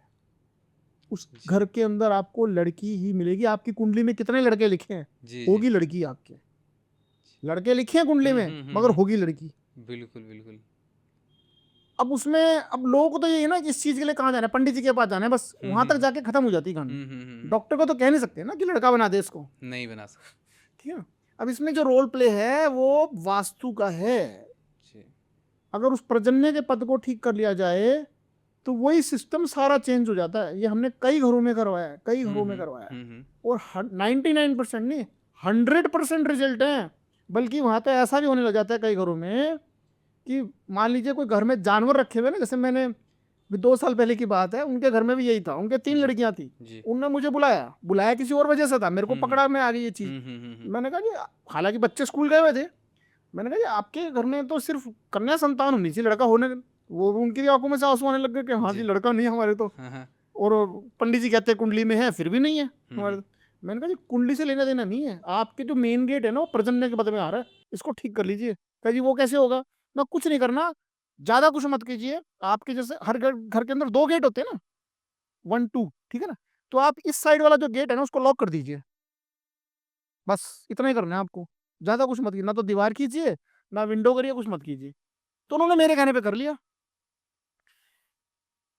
उस जी घर के अंदर आपको लड़की ही मिलेगी। आपकी कुंडली में कितने लड़के लिखे हैं, जी होगी जी लड़की आपके। लड़के लिखे हैं कुंडली में मगर हम्म। होगी लड़की। बिल्कुल बिल्कुल। अब उसमें अब लोगों को तो ये है ना कि इस चीज के लिए कहाँ जाना है, पंडित जी के पास जाना है, बस वहां तक जाके खत्म हो जाती है कहानी। हम्म। डॉक्टर को तो कह नहीं सकते ना कि लड़का बना दे इसको, नहीं बना सकते। ठीक है। अब इसमें जो रोल प्ले है वो वास्तु का है। जी अगर उस पर्जन्य के पद को ठीक कर लिया जाए तो वही सिस्टम सारा चेंज हो जाता है। ये हमने कई घरों में करवाया है, कई घरों में करवाया है, और 99% नहीं 100% रिजल्ट है। बल्कि वहां तो ऐसा भी होने लग जाता है कई घरों में कि मान लीजिए कोई घर में जानवर रखे हुए ना, जैसे मैंने भी 2 साल पहले की बात है, उनके घर में भी यही था। उनके 3 जी लड़कियां थी। जी उनने मुझे बुलाया, बुलाया किसी और वजह से था, मेरे को पकड़ा में आ गई ये चीज। हम्म। मैंने कहा जी, हालांकि बच्चे स्कूल गए हुए थे, मैंने कहा जी आपके घर में तो सिर्फ कन्या संतान होनी चाहिए, लड़का होने। वो उनकी भी आंखों में से आंसू आने लग गए कि हाँ जी जी लड़का नहीं है हमारे तो। हाँ और पंडित जी कहते हैं कुंडली में है, फिर भी नहीं है हमारे हम्म। तो। मैंने कहा जी कुंडली से लेना देना नहीं है, आपके जो मेन गेट है ना वो प्रजनन के पद में आ रहा है, इसको ठीक कर लीजिए। कहा जी वो कैसे होगा? ना कुछ नहीं करना, ज्यादा कुछ मत कीजिए। आपके जैसे हर घर के अंदर 2 गेट होते हैं ना, 1 2, ठीक है ना। तो आप इस साइड वाला जो गेट है ना उसको लॉक कर दीजिए, बस इतना ही करना है आपको। ज्यादा कुछ मत कीजिए, ना तो दीवार कीजिए ना विंडो करिए, कुछ मत कीजिए। तो उन्होंने मेरे कहने पे कर लिया।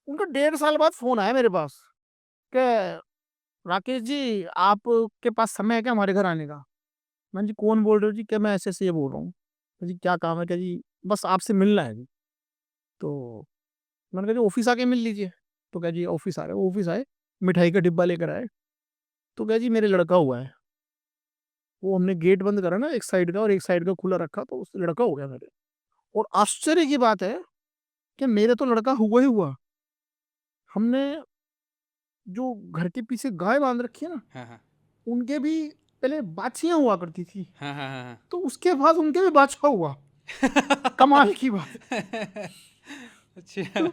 उनका 1.5 साल बाद फोन आया मेरे पास कि राकेश जी आपके पास समय है क्या हमारे घर आने का? मैं जी कौन बोल रहे हो जी? क्या मैं ऐसे ऐसे ये बोल रहा हूँ। जी क्या काम है? क्या जी बस आपसे मिलना है जी। तो मैंने कहा जी ऑफिस आके मिल लीजिए। तो क्या जी ऑफिस आ रहे, वो ऑफिस आए, मिठाई का डिब्बा लेकर आए। तो क्या जी मेरे लड़का हुआ है। वो हमने गेट बंद करा ना एक साइड का और एक साइड का खुला रखा, तो उससे लड़का हो गया मेरे। और आश्चर्य की बात है कि मेरे तो लड़का हुआ ही हुआ। हमने जो घर के पीछे गाय बांध रखी है ना, हाँ उनके भी पहले बाछियां हुआ करती थी, हाँ हाँ हाँ तो उसके बाद उनके भी बाछा हुआ। कमाल की बात। अच्छा। तो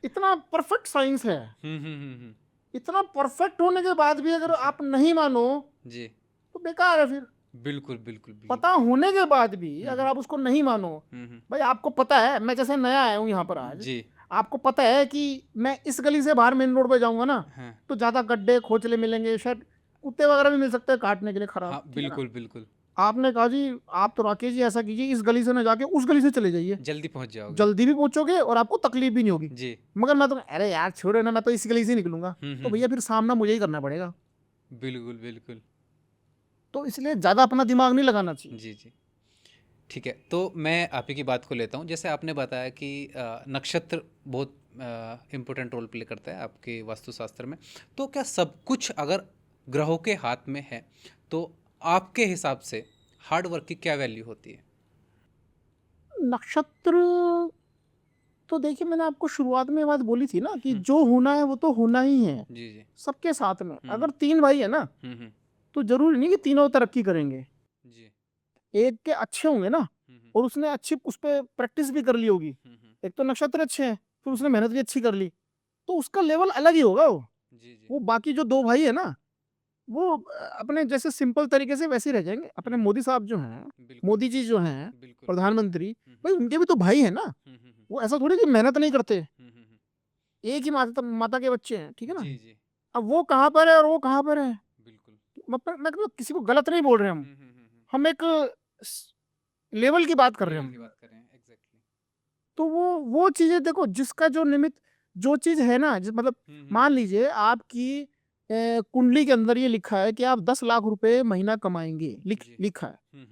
इतना परफेक्ट साइंस है। हम्म। इतना परफेक्ट होने के बाद भी अगर जी आप नहीं मानो जी तो बेकार है फिर। बिल्कुल बिल्कुल बिल्कुल। पता होने के बाद भी अगर हम्म आप उसको नहीं मानो, हम्म। भाई आपको पता है, मैं जैसे नया आया हूँ यहाँ पर आज, जी आपको पता है कि मैं इस गली से बाहर मेन रोड पे जाऊंगा ना हाँ तो ज्यादा गड्ढे खोचले मिलेंगे, शायद कुत्ते वगैरह भी मिल सकते हैं काटने के लिए खराब, हाँ ठीक है ना। बिल्कुल बिल्कुल। आपने कहा जी आप तो राकेश जी ऐसा कीजिए, इस गली से ना जाके उस गली से चले जाइए, जल्दी पहुंच जाओगे। जल्दी भी पहुंचोगे और आपको तकलीफ भी नहीं होगी। जी मगर मैं तो अरे यार छोड़ो ना, मैं तो इस गली से ही निकलूंगा। तो भैया फिर सामना मुझे ही करना पड़ेगा। बिल्कुल बिल्कुल। तो इसलिए ज्यादा अपना दिमाग नहीं लगाना चाहिए। जी जी ठीक है। तो मैं आप ही की बात को लेता हूँ। जैसे आपने बताया कि नक्षत्र बहुत इम्पोर्टेंट रोल प्ले करता है आपके वास्तुशास्त्र में। तो क्या सब कुछ अगर ग्रहों के हाथ में है तो आपके हिसाब से हार्ड वर्क की क्या वैल्यू होती है? नक्षत्र तो देखिए, मैंने आपको शुरुआत में ये बात बोली थी ना कि हम्म, जो होना है वो तो होना ही है जी जी सबके साथ में। हम्म अगर 3 भाई है ना हम्म। तो जरूरी नहीं कि तीनों तरक्की करेंगे। जी एक के अच्छे होंगे ना हम्म और उसने अच्छी उस पर प्रैक्टिस भी कर ली होगी। हम्म। एक तो नक्षत्र अच्छे हैं, फिर उसने मेहनत भी अच्छी कर ली, तो उसका लेवल अलग ही होगा वो। जी जी वो बाकी जो 2 भाई है ना वो अपने जैसे सिंपल तरीके से वैसे ही रह जाएंगे। अपने मोदी साहब जो हैं, बिल्कुल मोदी जी जो हैं बिल्कुल। प्रधानमंत्री, भाई उनके भी तो भाई है ना। वो ऐसा थोड़ी कि मेहनत नहीं करते, एक ही माता के बच्चे हैं, ठीक है ना। जी जी अब वो कहाँ पर है और वो कहाँ पर है, बिल्कुल। मैं तो किसी को गलत नहीं बोल रहे हम। हम एक लेवल की बात कर रहे हैं लेवल की हम। बात कर रहे हैं एग्जैक्टली। तो वो चीजें देखो, जिसका जो निमित्त जो चीज है ना, मतलब मान लीजिए आपकी कुंडली के अंदर ये लिखा है कि आप 10 लाख रुपए महीना कमाएंगे, जी लिखा है,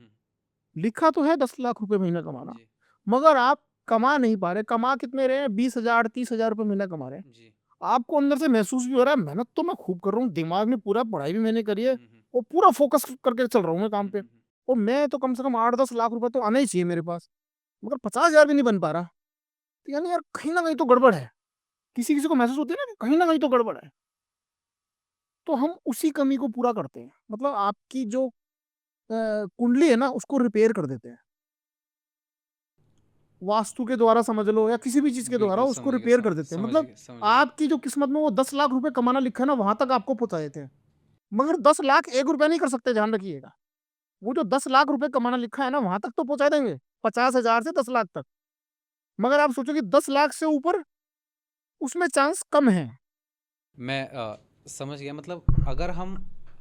लिखा तो है 10 लाख रुपए महीना कमाना। जी मगर आप कमा नहीं पा रहे। कमा कितने रहे हैं? 20,000 30,000 रुपए महीना कमा रहे हैं। जी आपको अंदर से महसूस भी हो रहा है मेहनत तो मैं खूब कर रहा हूँ, दिमाग में पूरा, पढ़ाई भी मैंने करी है हम्म और पूरा फोकस करके चल रहा हूँ मैं काम पे। हम्म। और मैं तो कम से कम 8 10 लाख रुपए तो आना ही चाहिए मेरे पास, मगर 50,000 भी नहीं बन पा रहा। तो यानी यार कहीं ना कहीं तो गड़बड़ है। किसी किसी को महसूस होती है ना कि कहीं ना कहीं तो गड़बड़ है। तो हम उसी कमी को पूरा करते हैं, मतलब आपकी जो कुंडली है ना उसको रिपेयर कर देते हैं वास्तु के द्वारा, समझ लो, या किसी भी चीज के द्वारा बिल्कुल उसको समझ गया रिपेयर कर देते हैं। समझ मतलब गया समझ गया। आपकी जो किस्मत में वो 10 लाख रुपए कमाना लिखा है ना वहां तक आपको पहुंचा देते हैं। मगर 10 लाख 1 रुपया नहीं कर सकते, ध्यान रखिएगा। वो जो 10 लाख रुपए कमाना लिखा है ना, वहां तक तो पहुंचा देंगे, 50,000 से 10 लाख तक। मगर आप सोचो कि 10 लाख से ऊपर उसमें चांस कम है। मैं समझ गया। मतलब अगर हम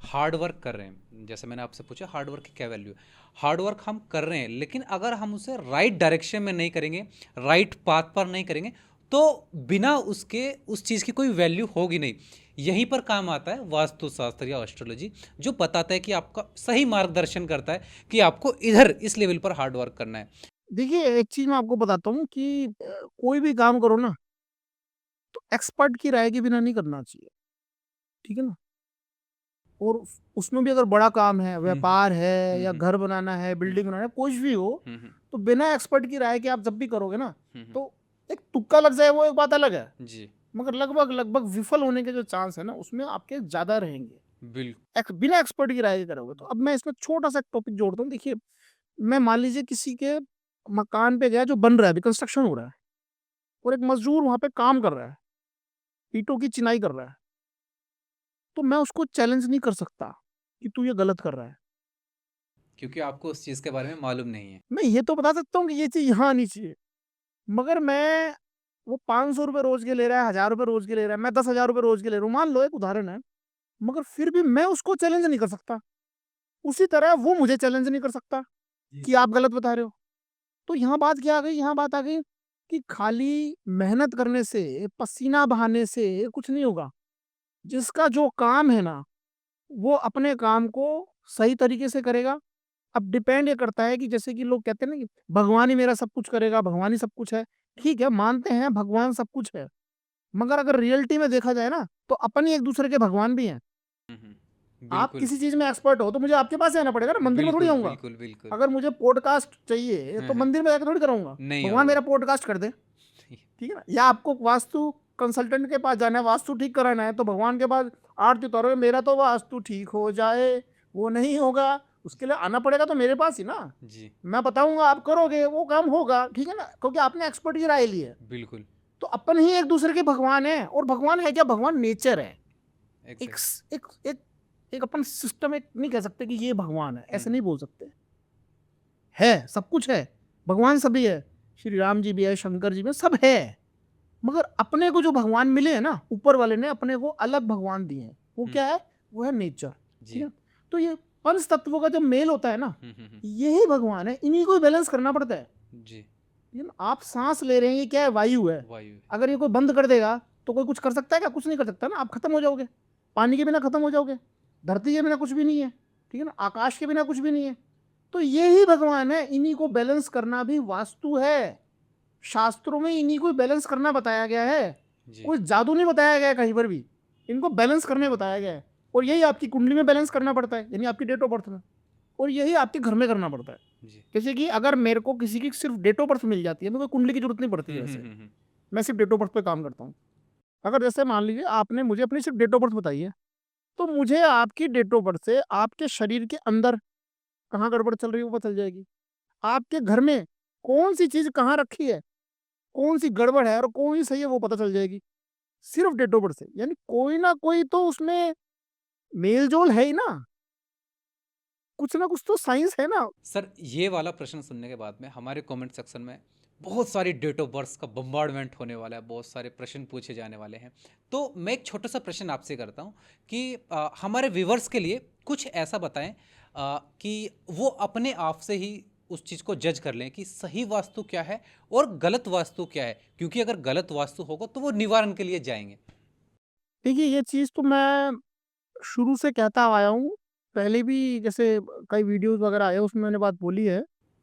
हार्ड वर्क कर रहे हैं, जैसे मैंने आपसे पूछा हार्ड वर्क की क्या वैल्यू है, हार्ड वर्क हम कर रहे हैं, लेकिन अगर हम उसे राइट डायरेक्शन में नहीं करेंगे, राइट पाथ पर नहीं करेंगे, तो बिना उसके उस चीज़ की कोई वैल्यू होगी नहीं। यहीं पर काम आता है वास्तुशास्त्र या एस्ट्रोलॉजी, जो बताता है कि आपका सही मार्गदर्शन करता है कि आपको इधर इस लेवल पर हार्ड वर्क करना है। देखिए, एक चीज मैं आपको बताता हूँ कि कोई भी काम करो ना, तो एक्सपर्ट की राय के बिना नहीं करना चाहिए, ठीक है ना। और उसमें भी अगर बड़ा काम है, व्यापार है या घर बनाना है, बिल्डिंग बनाना है, कुछ भी हो, तो बिना एक्सपर्ट की राय के आप जब भी करोगे ना, तो एक तुक्का लग जाए वो एक बात अलग है, जी मगर लगभग लगभग विफल होने के जो चांस है ना, उसमें आपके ज्यादा रहेंगे बिल्कुल। बिना एक्सपर्ट की राय के करोगे तो। अब मैं इसमें छोटा सा टॉपिक जोड़ता हूँ। देखिए, मैं मान लीजिए किसी के मकान पे गया जो बन रहा है, अभी कंस्ट्रक्शन हो रहा है, और एक मजदूर वहां पे काम कर रहा है, ईंटों की चिनाई कर रहा है, तो मैं उसको चैलेंज नहीं कर सकता कि तू ये गलत कर रहा है। क्योंकि आपको उस चीज़ के बारे में मालूम नहीं है। मैं ये तो बता सकता हूँ कि ये चीज यहाँ आनी चाहिए, मगर मैं वो 500 रुपये रोज के ले रहा है, 1000 रुपये रोज के ले रहा है, मैं 10,000 रुपये रोज के ले रहा हूँ, मान लो एक उदाहरण है, मगर फिर भी मैं उसको चैलेंज नहीं कर सकता। उसी तरह वो मुझे चैलेंज नहीं कर सकता कि आप गलत बता रहे हो। तो यहाँ बात क्या आ गई, यहाँ बात आ गई कि खाली मेहनत करने से, पसीना बहाने से कुछ नहीं होगा। जिसका जो काम है ना, वो अपने काम को सही तरीके से करेगा। अब डिपेंड ये करता है कि जैसे कि लोग कहते हैं ना कि भगवान ही मेरा सब कुछ करेगा, भगवान ही सब कुछ है। ठीक है, मानते हैं भगवान सब कुछ है, मगर अगर रियलिटी में देखा जाए ना, तो अपन ही एक दूसरे के भगवान भी हैं। आप बिल्कुल किसी चीज में एक्सपर्ट हो तो मुझे आपके पास ही आना पड़ेगा ना, मंदिर में थोड़ी बिल्कुल आऊंगा। बिल्कुल बिल्कुल। अगर मुझे पॉडकास्ट चाहिए तो मंदिर में जाकर थोड़ी कराऊंगा, नहीं भगवान होगा। मेरा पॉडकास्ट कर दे, ठीक है ना। या आपको वास्तु कंसल्टेंट के पास जाना है, वास्तु ठीक कराना है, तो भगवान के पास आरती उतारोगे, मेरा तो वास्तु ठीक हो जाए, वो नहीं होगा, उसके लिए आना पड़ेगा तो मेरे पास ही ना। जी मैं बताऊंगा, आप करोगे, वो काम होगा, ठीक है ना, क्योंकि आपने एक्सपर्ट की राय ली है। बिल्कुल। तो अपन ही एक दूसरे के भगवान है। और भगवान है क्या, भगवान नेचर है। एक एग्जैक्ट। एक एक एक अपन सिस्टम एक नहीं कह सकते कि ये भगवान है, ऐसे नहीं बोल सकते। है, सब कुछ है, भगवान सभी है, श्री राम जी भी है, शंकर जी भी है, सब है। मगर अपने को जो भगवान मिले हैं ना, ऊपर वाले ने अपने को अलग भगवान दिए हैं। वो क्या है, वो है नेचर, ठीक है। तो ये पंच तत्वों का जब मेल होता है ना, यही भगवान है, इन्हीं को बैलेंस करना पड़ता है। जी आप सांस ले रहे हैं, ये क्या है, वायु है। वायु। अगर ये कोई बंद कर देगा तो कोई कुछ कर सकता है क्या, कुछ नहीं कर सकता ना, आप खत्म हो जाओगे। पानी के बिना खत्म हो जाओगे, धरती के बिना कुछ भी नहीं है, ठीक है ना, आकाश के बिना कुछ भी नहीं है। तो यही भगवान है, इन्हीं को बैलेंस करना भी वास्तु है। शास्त्रों में इन्हीं को बैलेंस करना बताया गया है, कोई जादू नहीं बताया गया है कहीं पर भी, इनको बैलेंस करने बताया गया है। और यही आपकी कुंडली में बैलेंस करना पड़ता है, यानी आपकी डेट ऑफ बर्थ में, और यही आपके घर में करना पड़ता है। जैसे कि अगर मेरे को किसी की सिर्फ डेट ऑफ बर्थ मिल जाती है, मेरे को कुंडली की जरूरत नहीं पड़ती है, वैसे मैं सिर्फ डेट ऑफ बर्थ पे काम करता हूँ। अगर जैसे मान लीजिए आपने मुझे अपनी सिर्फ डेट ऑफ बर्थ बताई है, तो मुझे आपकी डेट ऑफ बर्थ से आपके शरीर के अंदर कहाँ गड़बड़ चल रही है वो पता चल जाएगी। आपके घर में कौन सी चीज कहाँ रखी है, कौन सी गड़बड़ है और कौन सी सही है, वो पता चल जाएगी सिर्फ डेट ऑफ बर्थ से। यानी कोई ना कोई तो उसमें मेल जोल है ही ना, कुछ ना कुछ तो साइंस है ना। सर, ये वाला प्रश्न सुनने के बाद में हमारे कमेंट सेक्शन में बहुत सारी डेट ऑफ बर्थ का बम्बार्डमेंट होने वाला है, बहुत सारे प्रश्न पूछे जाने वाले हैं। तो मैं एक छोटा सा प्रश्न आपसे करता हूँ कि हमारे व्यूवर्स के लिए कुछ ऐसा बताएं कि वो अपने आप से ही उस चीज़ को जज कर लें कि सही वास्तु क्या है और गलत वास्तु क्या है, क्योंकि अगर गलत वास्तु होगा तो वो निवारण के लिए जाएंगे। देखिए, ये चीज तो मैं शुरू से कहता आया हूँ, पहले भी जैसे कई वीडियोस वगैरह आए उसमें मैंने बात बोली है,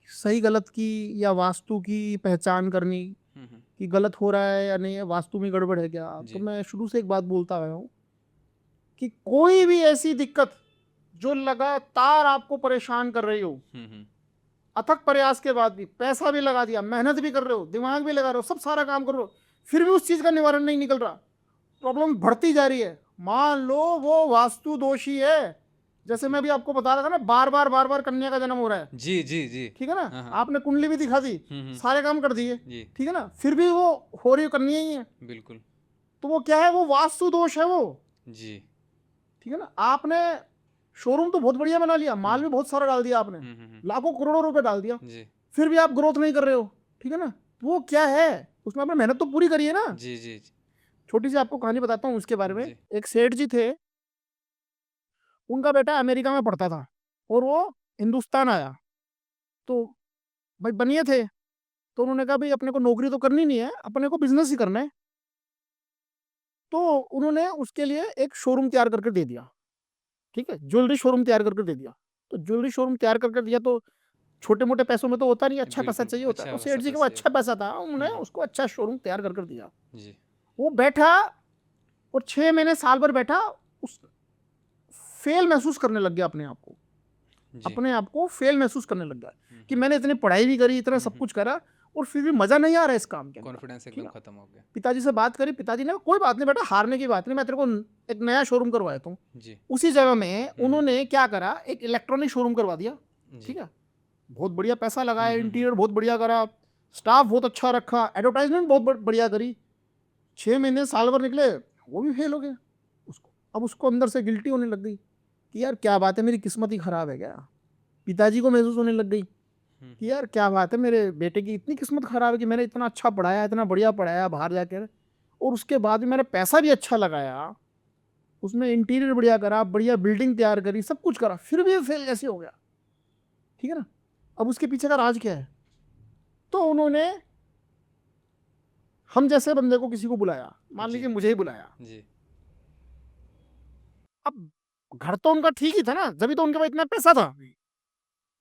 सही गलत की या वास्तु की पहचान करनी, कि गलत हो रहा है या नहीं है, वास्तु में गड़बड़ है क्या। तो मैं शुरू से एक बात बोलता आया हूँ कि कोई भी ऐसी दिक्कत जो लगातार आपको परेशान कर रही हो, अथक प्रयास के बाद भी, पैसा भी लगा दिया, मेहनत भी कर रहे हो, दिमाग भी लगा रहे हो, सब सारा काम कर रहे हो, फिर भी उस चीज का निवारण नहीं निकल रहा, प्रॉब्लम बढ़ती जा रही है, मान लो वो वास्तु दोषी है। जैसे मैं भी आपको बता रहा था ना, बार बार कन्या का जन्म हो रहा है, जी जी जी। ठीक है ना, आपने कुंडली भी दिखा दी, सारे काम कर दिए, ठीक है ना, फिर भी वो हो रही कन्या ही है। बिल्कुल। तो वो क्या है, वो वास्तु दोष है वो। जी। ठीक है ना। आपने शोरूम तो बहुत बढ़िया बना लिया, माल भी बहुत सारा डाल दिया आपने, लाखों करोड़ों रुपए डाल दिया, जी फिर भी आप ग्रोथ नहीं कर रहे हो, ठीक है ना। वो क्या है, उसमें आपने मेहनत तो पूरी करी है ना। जी जी जी छोटी सी आपको कहानी बताता हूँ उसके बारे में। जी एक सेठ जी थे, उनका बेटा अमेरिका में पढ़ता था और वो हिंदुस्तान आया, तो भाई बनिए थे, तो उन्होंने कहा भाई अपने को नौकरी तो करनी नहीं है, अपने को बिजनेस ही करना है। तो उन्होंने उसके लिए एक शोरूम तैयार करके दे दिया, ठीक है, ज्वेलरी शोरूम तैयार करके दे दिया। तो ज्वेलरी शोरूम तैयार करके दिया तो छोटे मोटे पैसों में तो होता नहीं, अच्छा पैसा बिल्कुल चाहिए होता है। अच्छा तो वैसा सेठ जी के वो पैसे अच्छा पैसा था, उन्होंने हम्म उसको अच्छा शोरूम तैयार करके दिया। जी वो बैठा और 6 महीने साल भर बैठा, उस फेल महसूस करने लग गया अपने आप को, जी अपने आप को फेल महसूस करने लग गया कि हम्म मैंने इतनी पढ़ाई भी करी, इतना सब कुछ करा और फिर भी मजा नहीं आ रहा है इस काम के अंदर, कॉन्फिडेंस ठीक एकदम है। खत्म हो गया पिताजी से बात करी, पिताजी ने कोई बात नहीं बेटा, हारने की बात नहीं, मैं तेरे को एक नया शोरूम करवाया हूँ। जी उसी जगह में उन्होंने क्या करा, एक इलेक्ट्रॉनिक शोरूम करवा दिया, जी ठीक है। बहुत बढ़िया पैसा लगाया, हम्म इंटीरियर बहुत बढ़िया करा, स्टाफ बहुत अच्छा रखा, एडवर्टाइजमेंट बहुत बढ़िया करी। 6 महीने साल भर निकले, वो भी फेल हो गया। उसको अब उसको अंदर से गिल्टी होने लग गई कि यार क्या बात है, मेरी किस्मत ही खराब है क्या। पिताजी को महसूस होने लग गई कि यार क्या बात है, मेरे बेटे की इतनी किस्मत खराब है कि मैंने इतना अच्छा पढ़ाया, इतना बढ़िया पढ़ाया बाहर जाकर, और उसके बाद भी मैंने पैसा भी अच्छा लगाया, उसमें इंटीरियर बढ़िया करा, बढ़िया बिल्डिंग तैयार करी, सब कुछ करा, फिर भी फेल कैसे हो गया, ठीक है ना। अब उसके पीछे का राज क्या है। तो उन्होंने हम जैसे बंदे को किसी को बुलाया, मान जी लीजिए मुझे ही बुलाया। जी अब घर तो उनका ठीक ही था ना, जब तो उनके पास इतना पैसा था।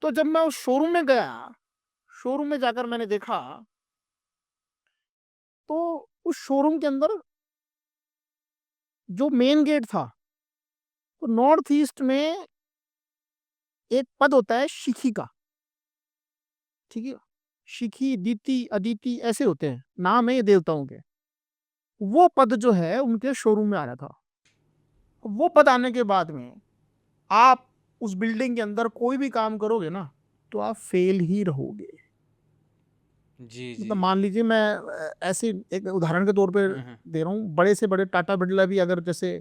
तो जब मैं उस शोरूम में गया, शोरूम में जाकर मैंने देखा, तो उस शोरूम के अंदर जो मेन गेट था, तो नॉर्थ ईस्ट में एक पद होता है शिखी का, ठीक है। शिखी, दीति, अदिति ऐसे होते हैं, नाम है ये देवताओं के। वो पद जो है उनके शोरूम में आ रहा था। वो पद आने के बाद में आप उस बिल्डिंग के अंदर कोई भी काम करोगे ना, तो आप फेल ही रहोगे। जी जी मतलब मान लीजिए मैं ऐसे एक उदाहरण के तौर पे हम्म दे रहा हूँ, बड़े से बड़े टाटा बिरला भी अगर जैसे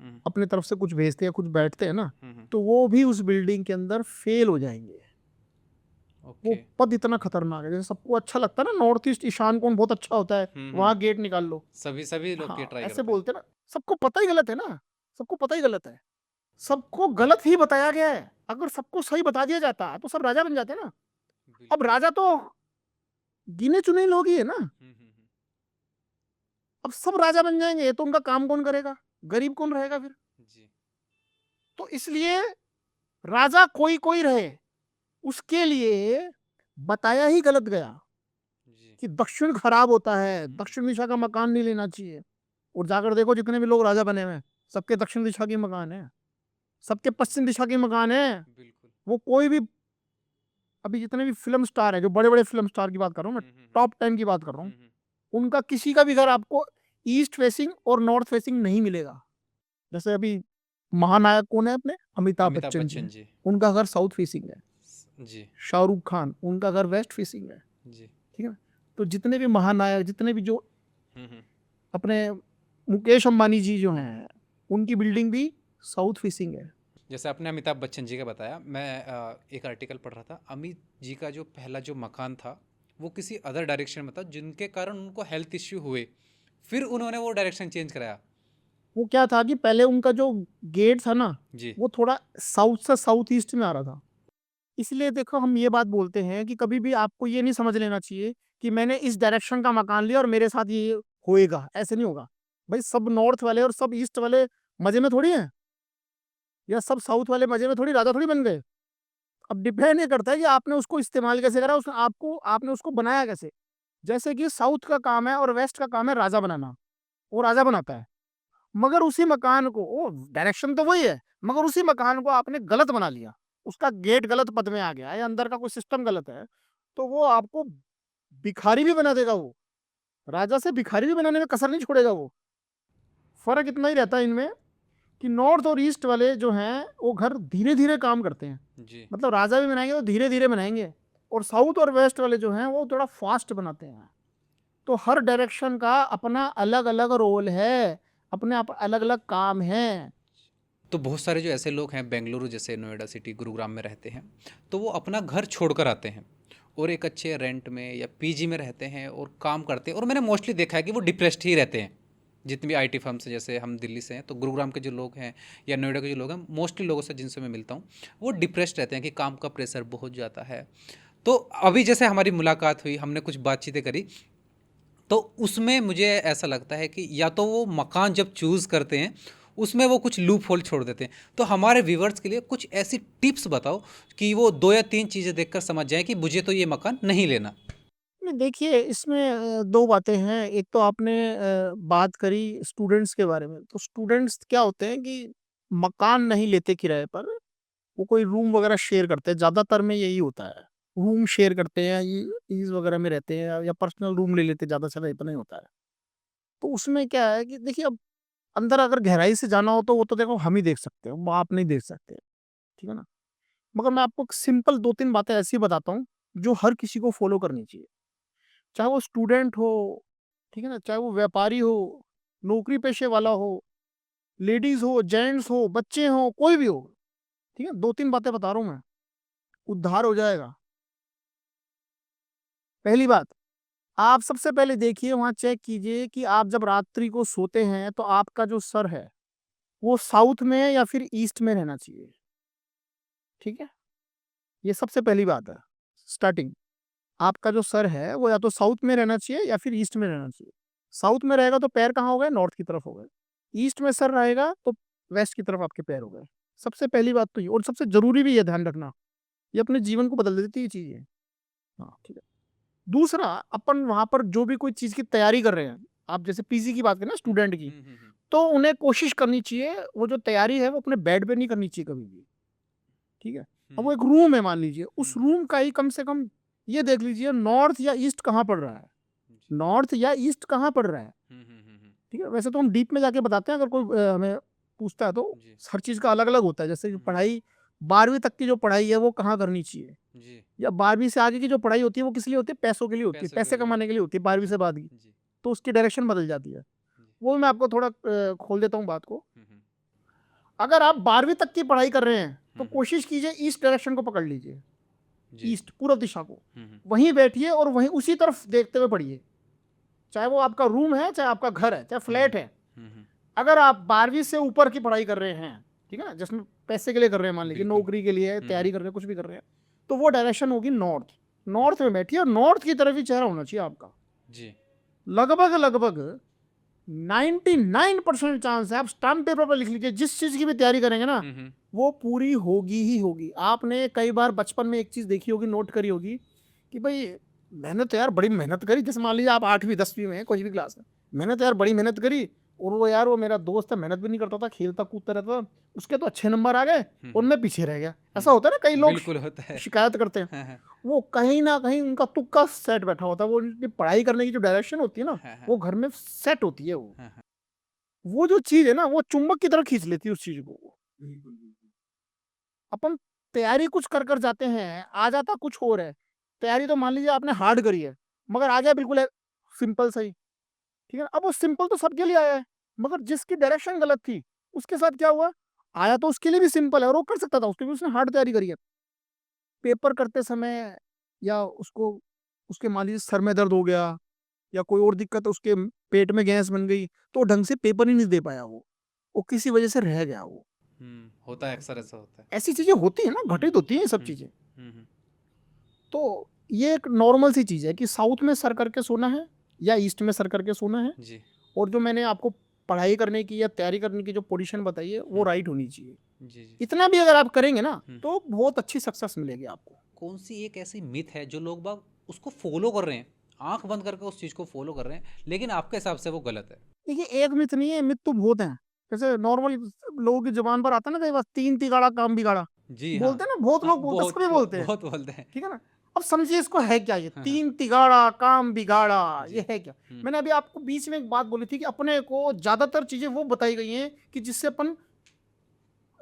हम्म अपने तरफ से कुछ भेजते हैं, कुछ बैठते हैं ना, हम्म तो वो भी उस बिल्डिंग के अंदर फेल हो जाएंगे। वो ओके पद इतना खतरनाक है। जैसे सबको अच्छा लगता है ना, नॉर्थ ईस्ट ईशान कोण बहुत अच्छा होता है, वहां गेट निकाल लो, सभी सभी लोग ये हाँ ट्राई ऐसे करते हैं बोलते हैं ना। सबको पता ही गलत है ना, सबको पता ही गलत है, सबको गलत ही बताया गया है। अगर सबको सही बता दिया जाता तो सब राजा बन जाते ना। अब बिल्कुल राजा तो गिने चुने लोग ही है ना। अब सब राजा बन जाएंगे तो उनका काम कौन करेगा, गरीब कौन रहेगा फिर। जी तो इसलिए राजा कोई कोई रहे, उसके लिए बताया ही गलत गया जी कि दक्षिण खराब होता है, दक्षिण दिशा का मकान नहीं लेना चाहिए। और जाकर देखो जितने भी लोग राजा बने हुए हैं, सबके दक्षिण दिशा की मकान है, सबके पश्चिम दिशा की मकान है। बिल्कुल वो कोई भी, अभी जितने भी फिल्म स्टार है, जो बड़े बड़े फिल्म स्टार की बात कर रहा हूँ मैं, टॉप 10 की बात कर रहा हूँ, उनका किसी का भी घर आपको ईस्ट फेसिंग और नॉर्थ फेसिंग नहीं मिलेगा। जैसे अभी महानायक कौन है अपने, अमिताभ अमिताभ बच्चन जी, बच्चन जी उनका घर साउथ फेसिंग है। जी शाहरुख खान, उनका घर वेस्ट फेसिंग है, जी ठीक है ना। तो जितने भी महानायक, जितने भी जो हम्म अपने मुकेश अंबानी जी जो हैं, उनकी बिल्डिंग भी साउथ फेसिंग है। जैसे आपने अमिताभ बच्चन जी का बताया, मैं एक आर्टिकल पढ़ रहा था, अमित जी का जो पहला जो मकान था वो किसी अदर डायरेक्शन में था, जिनके कारण उनको हेल्थ इश्यू हुए, फिर उन्होंने वो डायरेक्शन चेंज कराया। वो क्या था कि पहले उनका जो गेट था ना, जी वो थोड़ा साउथ से साउथ ईस्ट में आ रहा था। इसलिए देखो हम ये बात बोलते हैं कि कभी भी आपको ये नहीं समझ लेना चाहिए कि मैंने इस डायरेक्शन का मकान लिया और मेरे साथ ये होएगा, ऐसे नहीं होगा। भाई सब नॉर्थ वाले और सब ईस्ट वाले मजे में थोड़ी हैं, या सब साउथ वाले मजे में थोड़ी राजा थोड़ी बन गए। अब डिपेंड ये करता है कि आपने उसको इस्तेमाल कैसे करा, उसने आपको, आपने उसको बनाया कैसे। जैसे कि साउथ का काम है और वेस्ट का काम है राजा बनाना, वो राजा बनाता है। मगर उसी मकान को, वो डायरेक्शन तो वही है, मगर उसी मकान को आपने गलत बना लिया, उसका गेट गलत पद में आ गया है, अंदर का कोई सिस्टम गलत है, तो वो आपको भिखारी भी बना देगा। वो राजा से भिखारी भी बनाने में कसर नहीं छोड़ेगा वो। फर्क इतना ही रहता है इनमें कि नॉर्थ और ईस्ट वाले जो हैं वो घर धीरे धीरे काम करते हैं, जी मतलब राजा भी बनाएंगे तो धीरे धीरे बनाएंगे। और साउथ और वेस्ट वाले जो हैं वो थोड़ा फास्ट बनाते हैं। तो हर डायरेक्शन का अपना अलग अलग रोल है, अपने आप अलग अलग काम है। तो बहुत सारे जो ऐसे लोग हैं बेंगलुरु जैसे नोएडा सिटी गुरुग्राम में रहते हैं, तो वो अपना घर छोड़कर आते हैं और एक अच्छे रेंट में या पीजी में रहते हैं और काम करते हैं, और मैंने मोस्टली देखा है कि वो डिप्रेस्ड ही रहते हैं। जितने भी आईटी फर्म्स हैं, जैसे हम दिल्ली से हैं, तो गुरुग्राम के जो लोग हैं या नोएडा के जो लोग हैं, मोस्टली लोगों से जिनसे मैं मिलता हूँ वो डिप्रेस्ड रहते हैं कि काम का प्रेशर बहुत ज़्यादा है। तो अभी जैसे हमारी मुलाकात हुई, हमने कुछ बातचीतें करी, तो उसमें मुझे ऐसा लगता है कि या तो वो मकान जब चूज़ करते हैं उसमें वो कुछ लूप होल छोड़ देते हैं। तो हमारे व्यूवर्स के लिए कुछ ऐसी टिप्स बताओ कि वो 2 या 3 चीज़ें देखकर समझ जाएँ कि मुझे तो ये मकान नहीं लेना। नहीं, देखिए इसमें दो बातें हैं। एक तो आपने बात करी स्टूडेंट्स के बारे में, तो स्टूडेंट्स क्या होते हैं कि मकान नहीं लेते किराए पर, वो कोई रूम वगैरह शेयर करते हैं। ज़्यादातर में यही होता है, रूम शेयर करते हैं, ईज वगैरह में रहते हैं या पर्सनल रूम ले लेते हैं, ज़्यादा से ज़्यादा इतना ही होता है। तो उसमें क्या है कि देखिए, अब अंदर अगर गहराई से जाना हो तो वो तो देखो हम ही देख सकते हैं, वो आप नहीं देख सकते, ठीक है ना। मगर मैं आपको सिंपल 2-3 बातें ऐसी बताता हूँ जो हर किसी को फॉलो करनी चाहिए, चाहे वो स्टूडेंट हो, ठीक है ना, चाहे वो व्यापारी हो, नौकरी पेशे वाला हो, लेडीज हो, जेंट्स हो, बच्चे हो, कोई भी हो, ठीक है। 2-3 बातें बता रहा हूँ मैं, उद्धार हो जाएगा। पहली बात, आप सबसे पहले देखिए, वहां चेक कीजिए कि आप जब रात्रि को सोते हैं तो आपका जो सर है वो साउथ में या फिर ईस्ट में रहना चाहिए, ठीक है। ये सबसे पहली बात है, स्टार्टिंग। आपका जो सर है वो या तो साउथ में रहना चाहिए या फिर ईस्ट में रहना चाहिए। साउथ में रहेगा तो पैर कहाँ हो गए? नॉर्थ की तरफ हो गए। ईस्ट में सर रहेगा तो वेस्ट की तरफ आपके पैर हो गए। सबसे पहली बात तो ये, और सबसे जरूरी भी ये ध्यान रखना, ये अपने जीवन को बदल देती है चीजें। हाँ, ठीक है। दूसरा, अपन वहां पर जो भी कोई चीज की तैयारी कर रहे हैं, आप जैसे पीजी की बात करें ना, स्टूडेंट की, तो उन्हें कोशिश करनी चाहिए वो जो तैयारी है वो अपने बेड पे नहीं करनी चाहिए कभी भी, ठीक है। अब वो एक रूम है मान लीजिए, उस रूम का ही कम से कम ये देख लीजिए नॉर्थ या ईस्ट कहाँ पड़ रहा है, नॉर्थ या ईस्ट कहाँ पड़ रहा है, ठीक है। वैसे तो हम डीप में जाके बताते हैं, अगर कोई हमें पूछता है तो जी। हर चीज का अलग अलग होता है। जैसे कि पढ़ाई 12वीं तक की जो पढ़ाई है वो कहाँ करनी चाहिए, जी। या 12वीं से आगे की जो पढ़ाई होती है वो किस लिए होती है? पैसों के लिए होती है, पैसों के पैसे लिए कमाने के लिए होती है 12वीं से बाद की। जी। तो उसकी डायरेक्शन बदल जाती है। वो मैं आपको थोड़ा खोल देता हूँ बात को। अगर आप 12वीं तक की पढ़ाई कर रहे हैं तो कोशिश कीजिए ईस्ट डायरेक्शन को पकड़ लीजिए, जी। ईस्ट पूर्व दिशा को, वहीं बैठिए और वहीं उसी तरफ देखते हुए पढ़िए। चाहे वो आपका रूम है, चाहे आपका घर है, चाहे फ्लैट है। अगर आप 12वीं से ऊपर की पढ़ाई कर रहे हैं, ठीक है ना, जिसमें पैसे के लिए कर रहे हैं, मान लीजिए बिल्कुल। नौकरी के लिए तैयारी कर रहे हैं, कुछ भी कर रहे हैं, तो वो डायरेक्शन होगी नॉर्थ। नॉर्थ में बैठिए और नॉर्थ की तरफ ही चेहरा होना चाहिए आपका। जी। लगभग लगभग 99% चांस है, आप स्टाम्प पेपर पर लिख लीजिए, जिस चीज की भी तैयारी करेंगे ना वो पूरी होगी ही होगी। आपने कई बार बचपन में एक चीज देखी होगी, नोट करी होगी कि भाई मैंने तो यार बड़ी मेहनत करी। जैसे मान लीजिए आप 8वीं 10वीं में कोई भी क्लास में, मैंने तो यार बड़ी मेहनत करी, और वो यार वो मेरा दोस्त है, मेहनत भी नहीं करता था, खेलता कूदता रहता था, उसके तो अच्छे नंबर आ गए और मैं पीछे रह गया। ऐसा होता है ना, कई लोग बिल्कुल होता है। शिकायत करते हैं। वो कहीं ना कहीं उनका तुक्का सेट बैठा होता है। वो उनकी पढ़ाई करने की जो डायरेक्शन होती है ना, वो घर में सेट होती है। वो जो चीज है ना, वो चुंबक की तरह खींच लेती है उस चीज को। अपन तैयारी कुछ कर कर जाते हैं, आ जाता कुछ और है। तैयारी तो मान लीजिए आपने हार्ड करी है, मगर आ गया बिल्कुल सिंपल सही, ठीक है। अब वो सिंपल तो सबके लिए आया है, मगर जिसकी डायरेक्शन गलत थी उसके साथ क्या हुआ? आया तो उसके लिए भी सिंपल है और वो कर सकता था, उसके भी उसने हार्ड तैयारी करी है। पेपर करते समय या उसको, उसके मान लीजिए सर में दर्द हो गया या कोई और दिक्कत, उसके पेट में गैस बन गई, तो ढंग से पेपर ही नहीं दे पाया, वो किसी वजह से रह गया। वो होता है, अक्सर ऐसा होता है। ऐसी चीजें होती है ना, घटित होती हैं ये सब चीजें। तो ये एक नॉर्मल सी चीज है कि साउथ में सर करके सोना है या ईस्ट में सर करके सोना है। जी। और जो मैंने आपको पढ़ाई करने की या तैयारी करने की जो पोजीशन बताई है वो राइट होनी चाहिए। जी। जी। इतना भी अगर आप करेंगे ना तो बहुत अच्छी सक्सेस मिलेगी आपको। कौन सी एक ऐसी मिथ है जो लोग बाग उसको फॉलो कर रहे हैं, आंख बंद करके उस चीज को फॉलो कर रहे हैं, लेकिन आपके हिसाब से वो गलत है? देखिए, एक मिथ नहीं है, मिथ तो बहुत हैं। जैसे नॉर्मल लोगों की जुबान पर आता है ना, कई बार 3 तिगाड़ा काम बिगाड़ा जी हाँ। बोलते हैं ना, बहुत लोग बोलते हैं, बहुत सभी बोलते हैं, बहुत बोलते हैं। ठीक है ना। अब समझिए इसको है क्या ये 3 तिगाड़ा काम बिगाड़ा, ये है क्या? मैंने अभी आपको बीच में एक बात बोली थी कि अपने को ज्यादातर चीजें वो बताई गई हैं कि जिससे अपन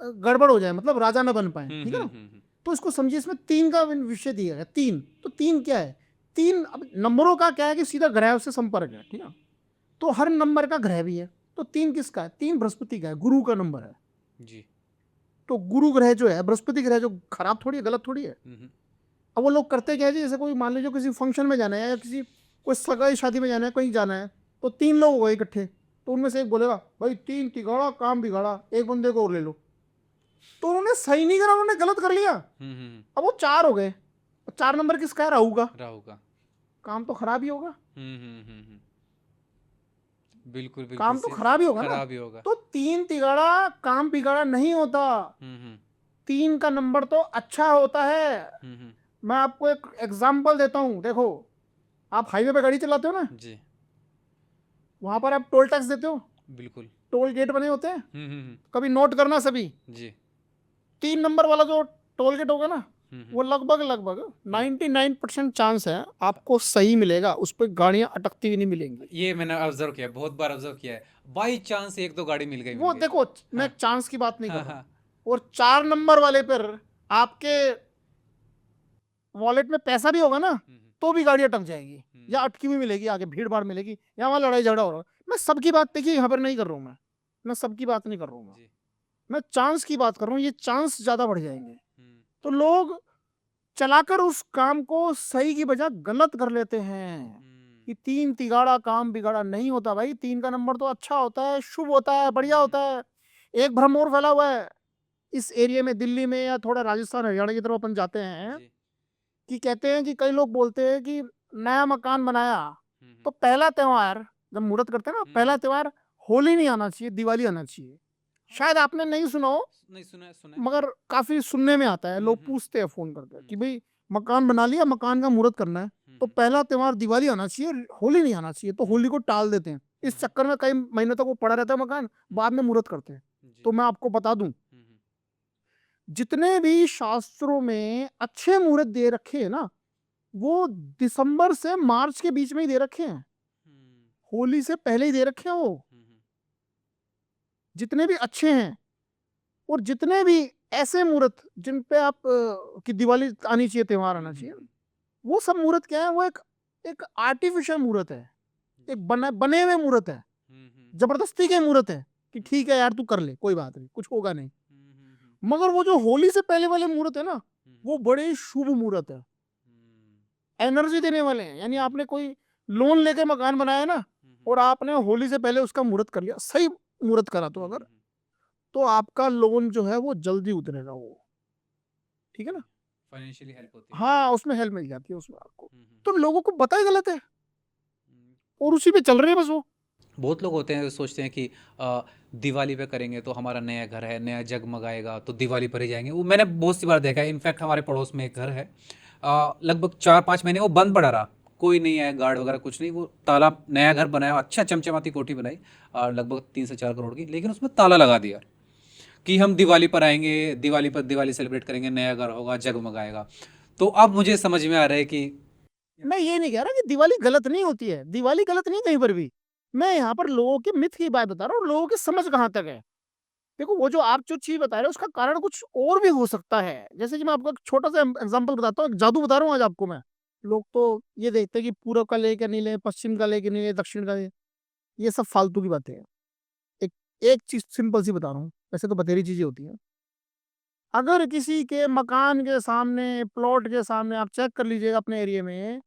गड़बड़ हो जाए, मतलब राजा न बन पाए, ठीक है ना। तो इसको समझिए, इसमें 3 का विषय दिया है। 3 तो 3 क्या है? 3 अब नंबरों का क्या है कि सीधा ग्रह से संपर्क है, ठीक है। तो हर नंबर का ग्रह भी है, तो 3 किसका है? 3 बृहस्पति का है, गुरु का नंबर है। जी। तो गुरु ग्रह जो है, बृहस्पति ग्रह जो खराब थोड़ी है, गलत थोड़ी है। अब वो लोग करते क्या है जी, जैसे कोई मान लीजिए किसी फंक्शन में जाना है या किसी कोई सगाई शादी में जाना है, कहीं जाना है, तो 3 लोग हो गए इकट्ठे, तो उनमें से एक बोलेगा भाई 3 तिगाड़ा काम बिगाड़ा, एक बंदे को और ले लो, तो उन्होंने सही नहीं करा, उन्होंने गलत कर लिया। अब वो 4 हो गए, 4 नंबर किसका है? राहु का। राहु का। काम तो खराब ही होगा, बिल्कुल बिल्कुल काम तो खराब ही होगा ना। खराब ही होगा। तो 3 तिगाड़ा काम बिगाड़ा नहीं होता, 3 का नंबर तो अच्छा होता है। मैं आपको एक एग्जाम्पल देता हूँ, देखो आप हाईवे पे गाड़ी चलाते हो ना जी, वहां पर आप टोल टैक्स देते हो, बिल्कुल। टोल गेट बने होते हैं, कभी नोट करना सभी, जी। 3 नंबर वाला जो टोल गेट होगा ना, वो लगभग 99% चांस है आपको सही मिलेगा, उस पर गाड़ियां अटकती हुई नहीं मिलेंगी। ये मैंने ऑब्जर्व किया है, बहुत बार ऑब्जर्व किया है, बाई चांस 1-2 गाड़ी मिल गई वो मिल गई। देखो मैं हाँ। चांस की बात नहीं कर हाँ रहा हाँ। हूँ। और 4 नंबर वाले पर आपके वॉलेट में पैसा भी होगा ना, तो भी गाड़ी अटक जाएगी या अटकी हुई मिलेगी, आगे भीड़ भाड़ मिलेगी या वहां लड़ाई झगड़ा हो रहा है। मैं सबकी बात देखिए यहाँ पर नहीं कर रहा हूँ, मैं सबकी बात नहीं कर रहा हूँ, जी। मैं चांस की बात कर रहा हूँ। ये चांस ज्यादा बढ़ जाएंगे, तो लोग चलाकर उस काम को सही की बजाय गलत कर लेते हैं कि 3 तिगाड़ा काम बिगाड़ा नहीं होता भाई। 3 का नंबर तो अच्छा होता है, शुभ होता है, बढ़िया होता है। एक भ्रम और फैला हुआ है इस एरिया में, दिल्ली में या थोड़ा राजस्थान हरियाणा की तरफ अपन जाते हैं, जी। कि कहते हैं कि कई लोग बोलते हैं कि नया मकान बनाया तो पहला त्योहार जब मुहूर्त करते हैं ना, पहला त्योहार होली नहीं आना चाहिए, दिवाली आना चाहिए। शायद आपने नहीं सुना हो, नहीं सुना है, सुना है। मगर काफी सुनने में आता है, लोग पूछते हैं फोन करके कि भाई मकान बना लिया, मकान का मुहूर्त करना है, तो पहला त्योहार दिवाली आना चाहिए, होली नहीं आना चाहिए, तो होली को टाल देते हैं। इस चक्कर में कई महीनों तक वो पड़ा रहता है मकान, बाद में मुहूर्त करते हैं। जी। तो मैं आपको बता दूं, जितने भी शास्त्रों में अच्छे मुहूर्त दे रखे हैं ना, वो दिसंबर से मार्च के बीच में ही दे रखे हैं, होली से पहले ही दे रखे हैं वो, जितने भी अच्छे हैं। और जितने भी ऐसे मुहूर्त जिन पे आप कि दिवाली आनी चाहिए, त्योहार आना चाहिए, वो सब मुहूर्त क्या है? वो एक आर्टिफिशियल मुहूर्त है, एक बने हुए मुहूर्त है, जबरदस्ती के मुहूर्त है कि ठीक है यार तू कर ले, कोई बात नहीं, कुछ होगा नहीं। मगर वो जो होली से पहले वाले मुहूर्त है ना, वो बड़े शुभ मुहूर्त है, एनर्जी देने वाले हैं। यानी आपने कोई लोन लेके मकान बनाया ना, और आपने होली से पहले उसका मुहूर्त कर लिया, सही मुहूर्त करा तो अगर, तो आपका लोन जो है वो जल्दी उतरेगा वो, ठीक है ना। फाइनेंशियली हेल्प होती है। हाँ, उसमें हेल्प मिल जाती है उसमें आपको। तो लोगों को पता ही गलत है और उसी पे चल रहे हैं बस वो। बहुत लोग होते हैं जो सोचते हैं कि दिवाली पे करेंगे तो हमारा नया घर है, नया जगमगाएगा, तो दिवाली पर ही जाएंगे। वो मैंने बहुत सी बार देखा है। इनफैक्ट हमारे पड़ोस में एक घर है, लगभग 4-5 महीने वो बंद पड़ा रहा, कोई नहीं है, गार्ड वगैरह कुछ नहीं। वो ताला, नया घर बनाया, अच्छा चमचमाती कोठी बनाई, लगभग 3 से 4 करोड़ की, लेकिन उसमें ताला लगा दिया कि हम दिवाली पर आएंगे, दिवाली पर दिवाली सेलिब्रेट करेंगे, नया घर होगा, जगमगाएगा। तो अब मुझे समझ में आ रहा है कि मैं ये नहीं कह रहा कि दिवाली गलत नहीं होती है, दिवाली गलत नहीं कहीं पर भी। मैं यहाँ पर लोगों के मिथ की बात बता रहा हूँ, लोगों की समझ कहाँ तक है। देखो वो जो आप जो चीज बता रहे हो उसका कारण कुछ और भी हो सकता है। जैसे कि मैं आपको एक छोटा सा एग्जांपल बताता हूँ, एक जादू बता रहा हूँ आज आपको मैं। लोग तो ये देखते हैं कि पूरब का ले क्या नहीं ले, पश्चिम का ले क्या नहीं ले, दक्षिण का ले, ये सब फालतू की बातें हैं। एक एक चीज सिंपल सी बता रहा हूँ, वैसे तो बतेरी चीजें होती हैं। अगर किसी के मकान के सामने, प्लॉट के सामने, आप चेक कर लीजिएगा अपने एरिया में,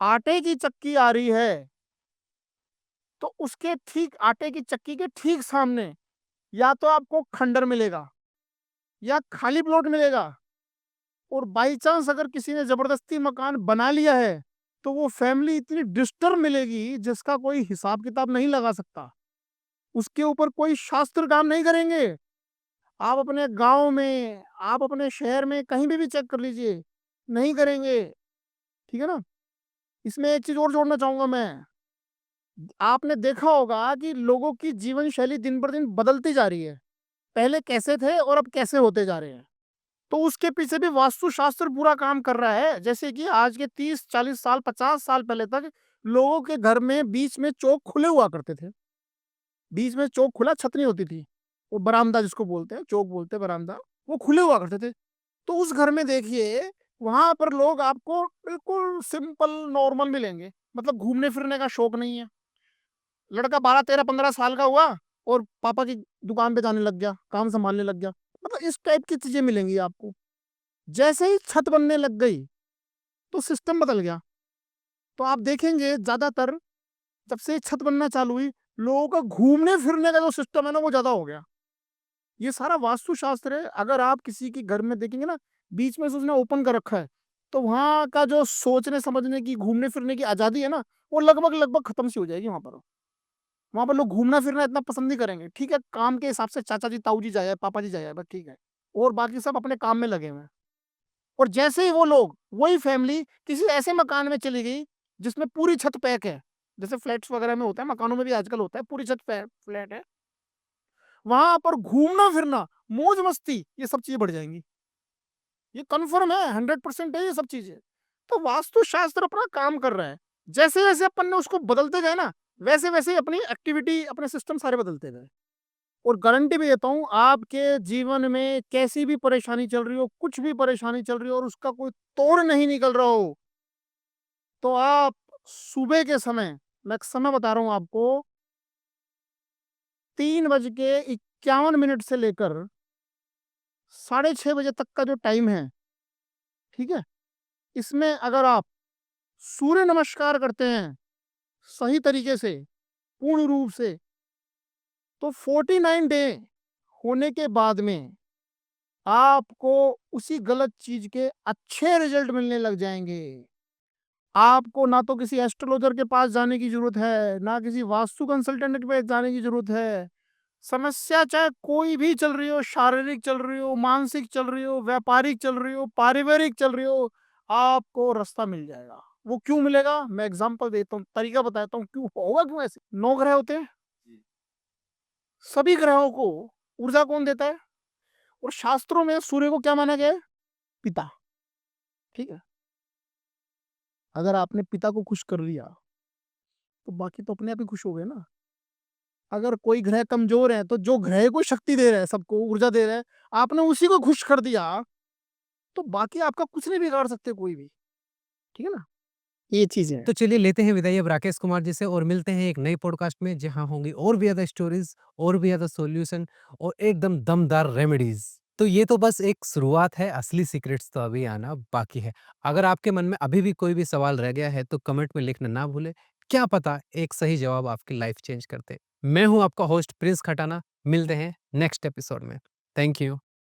आटे की चक्की आ रही है, तो उसके ठीक आटे की चक्की के ठीक सामने या तो आपको खंडर मिलेगा या खाली प्लॉट मिलेगा। और बाई चांस अगर किसी ने जबरदस्ती मकान बना लिया है, तो वो फैमिली इतनी डिस्टर्ब मिलेगी जिसका कोई हिसाब किताब नहीं लगा सकता। उसके ऊपर कोई शास्त्र काम नहीं करेंगे। आप अपने गांव में, आप अपने शहर में कहीं भी चेक कर लीजिए, नहीं करेंगे, ठीक है ना। इसमें एक चीज और जोड़ना चाहूंगा मैं, आपने देखा होगा कि लोगों की जीवन शैली दिन पर दिन बदलती जा रही है, पहले कैसे थे और अब कैसे होते जा रहे हैं। तो उसके पीछे भी वास्तुशास्त्र पूरा काम कर रहा है। जैसे कि आज के 30-40 साल, 50 साल पहले तक लोगों के घर में बीच में चौक खुले हुआ करते थे, बीच में चौक खुला, छत नहीं होती थी, वो बरामदा जिसको बोलते हैं, चौक बोलते हैं बरामदा, वो खुले हुआ करते थे। तो उस घर में देखिए, वहां पर लोग आपको बिल्कुल सिंपल नॉर्मल मिलेंगे, मतलब घूमने फिरने का शौक नहीं है। लड़का 12, 13, 15 साल का हुआ और पापा की दुकान पे जाने लग गया, काम संभालने लग गया, मतलब इस टाइप की चीजें मिलेंगी आपको। जैसे ही छत बनने लग गई तो सिस्टम बदल गया। तो आप देखेंगे ज्यादातर जब से छत बनना चालू हुई, लोगों का घूमने फिरने का जो सिस्टम है ना वो ज्यादा हो गया। ये सारा वास्तु शास्त्र है। अगर आप किसी के घर में देखेंगे ना, बीच में से उसने ओपन कर रखा है, तो वहां का जो सोचने समझने की, घूमने फिरने की आजादी है ना, वो लगभग लगभग खत्म सी हो जाएगी वहां पर। वहां पर लोग घूमना फिरना इतना पसंद नहीं करेंगे। ठीक है, काम के हिसाब से चाचा जी ताऊ जी जाए, पापा जी जाए, बस ठीक है, और बाकी सब अपने काम में लगे हुए हैं। और जैसे ही वो लोग, वही फैमिली किसी ऐसे मकान में चली गई जिसमें पूरी छत पैक है, जैसे फ्लैट्स वगैरह में होता है, मकानों में भी आजकल होता है, पूरी छत फ्लैट है, वहां पर घूमना फिरना, मौज मस्ती, ये सब चीजें बढ़ जाएंगी। ये कन्फर्म है, 100% है ये सब चीजें। तो वास्तु शास्त्र अपना काम कर रहा है। जैसे जैसे अपन ने उसको बदलते गए ना, वैसे वैसे ही अपनी एक्टिविटी, अपने सिस्टम सारे बदलते गए। और गारंटी भी देता हूँ, आपके जीवन में कैसी भी परेशानी चल रही हो, कुछ भी परेशानी चल रही हो और उसका कोई तोड़ नहीं निकल रहा हो, तो आप सुबह के समय, मैं एक समय बता रहा हूँ आपको, 3:51 से लेकर 6:30 बजे तक का जो टाइम है, ठीक है, इसमें अगर आप सूर्य नमस्कार करते हैं सही तरीके से, पूर्ण रूप से, तो 49 डे होने के बाद में आपको उसी गलत चीज के अच्छे रिजल्ट मिलने लग जाएंगे। आपको ना तो किसी एस्ट्रोलॉजर के पास जाने की जरूरत है, ना किसी वास्तु कंसल्टेंट के पास जाने की जरूरत है। समस्या चाहे कोई भी चल रही हो, शारीरिक चल रही हो, मानसिक चल रही हो, व्यापारिक चल रही हो, पारिवारिक चल रही हो, आपको रास्ता मिल जाएगा। वो क्यों मिलेगा, मैं एग्जांपल देता हूँ, तरीका बताता हूँ क्यों होगा, क्यों ऐसे। 9 ग्रह होते हैं, सभी ग्रहों को ऊर्जा कौन देता है? और शास्त्रों में सूर्य को क्या माना गया है? पिता। ठीक है, अगर आपने पिता को खुश कर लिया तो बाकी तो अपने आप ही खुश हो गए ना। अगर कोई ग्रह कमजोर है तो जो ग्रह को शक्ति दे रहा है, सबको ऊर्जा दे रहा है, आपने उसी को खुश कर दिया, तो बाकी आपका कुछ नहीं बिगाड़ सकते कोई भी। ठीक है ना, ये चीजें हैं। तो चलिए लेते हैं विदाई अब राकेश कुमार जी से और मिलते हैं एक नई पॉडकास्ट में जहां होंगी और भी ज्यादा स्टोरीज और भी ज्यादा सॉल्यूशन और एकदम दमदार रेमेडीज। तो ये तो बस एक शुरुआत है, असली सीक्रेट्स तो अभी आना बाकी है। अगर आपके मन में अभी भी कोई भी सवाल रह गया है तो कमेंट में लिखना ना भूले, क्या पता एक सही जवाब आपकी लाइफ चेंज करते। मैं हूं आपका होस्ट प्रिंस खटाना, मिलते हैं नेक्स्ट एपिसोड में। Thank you.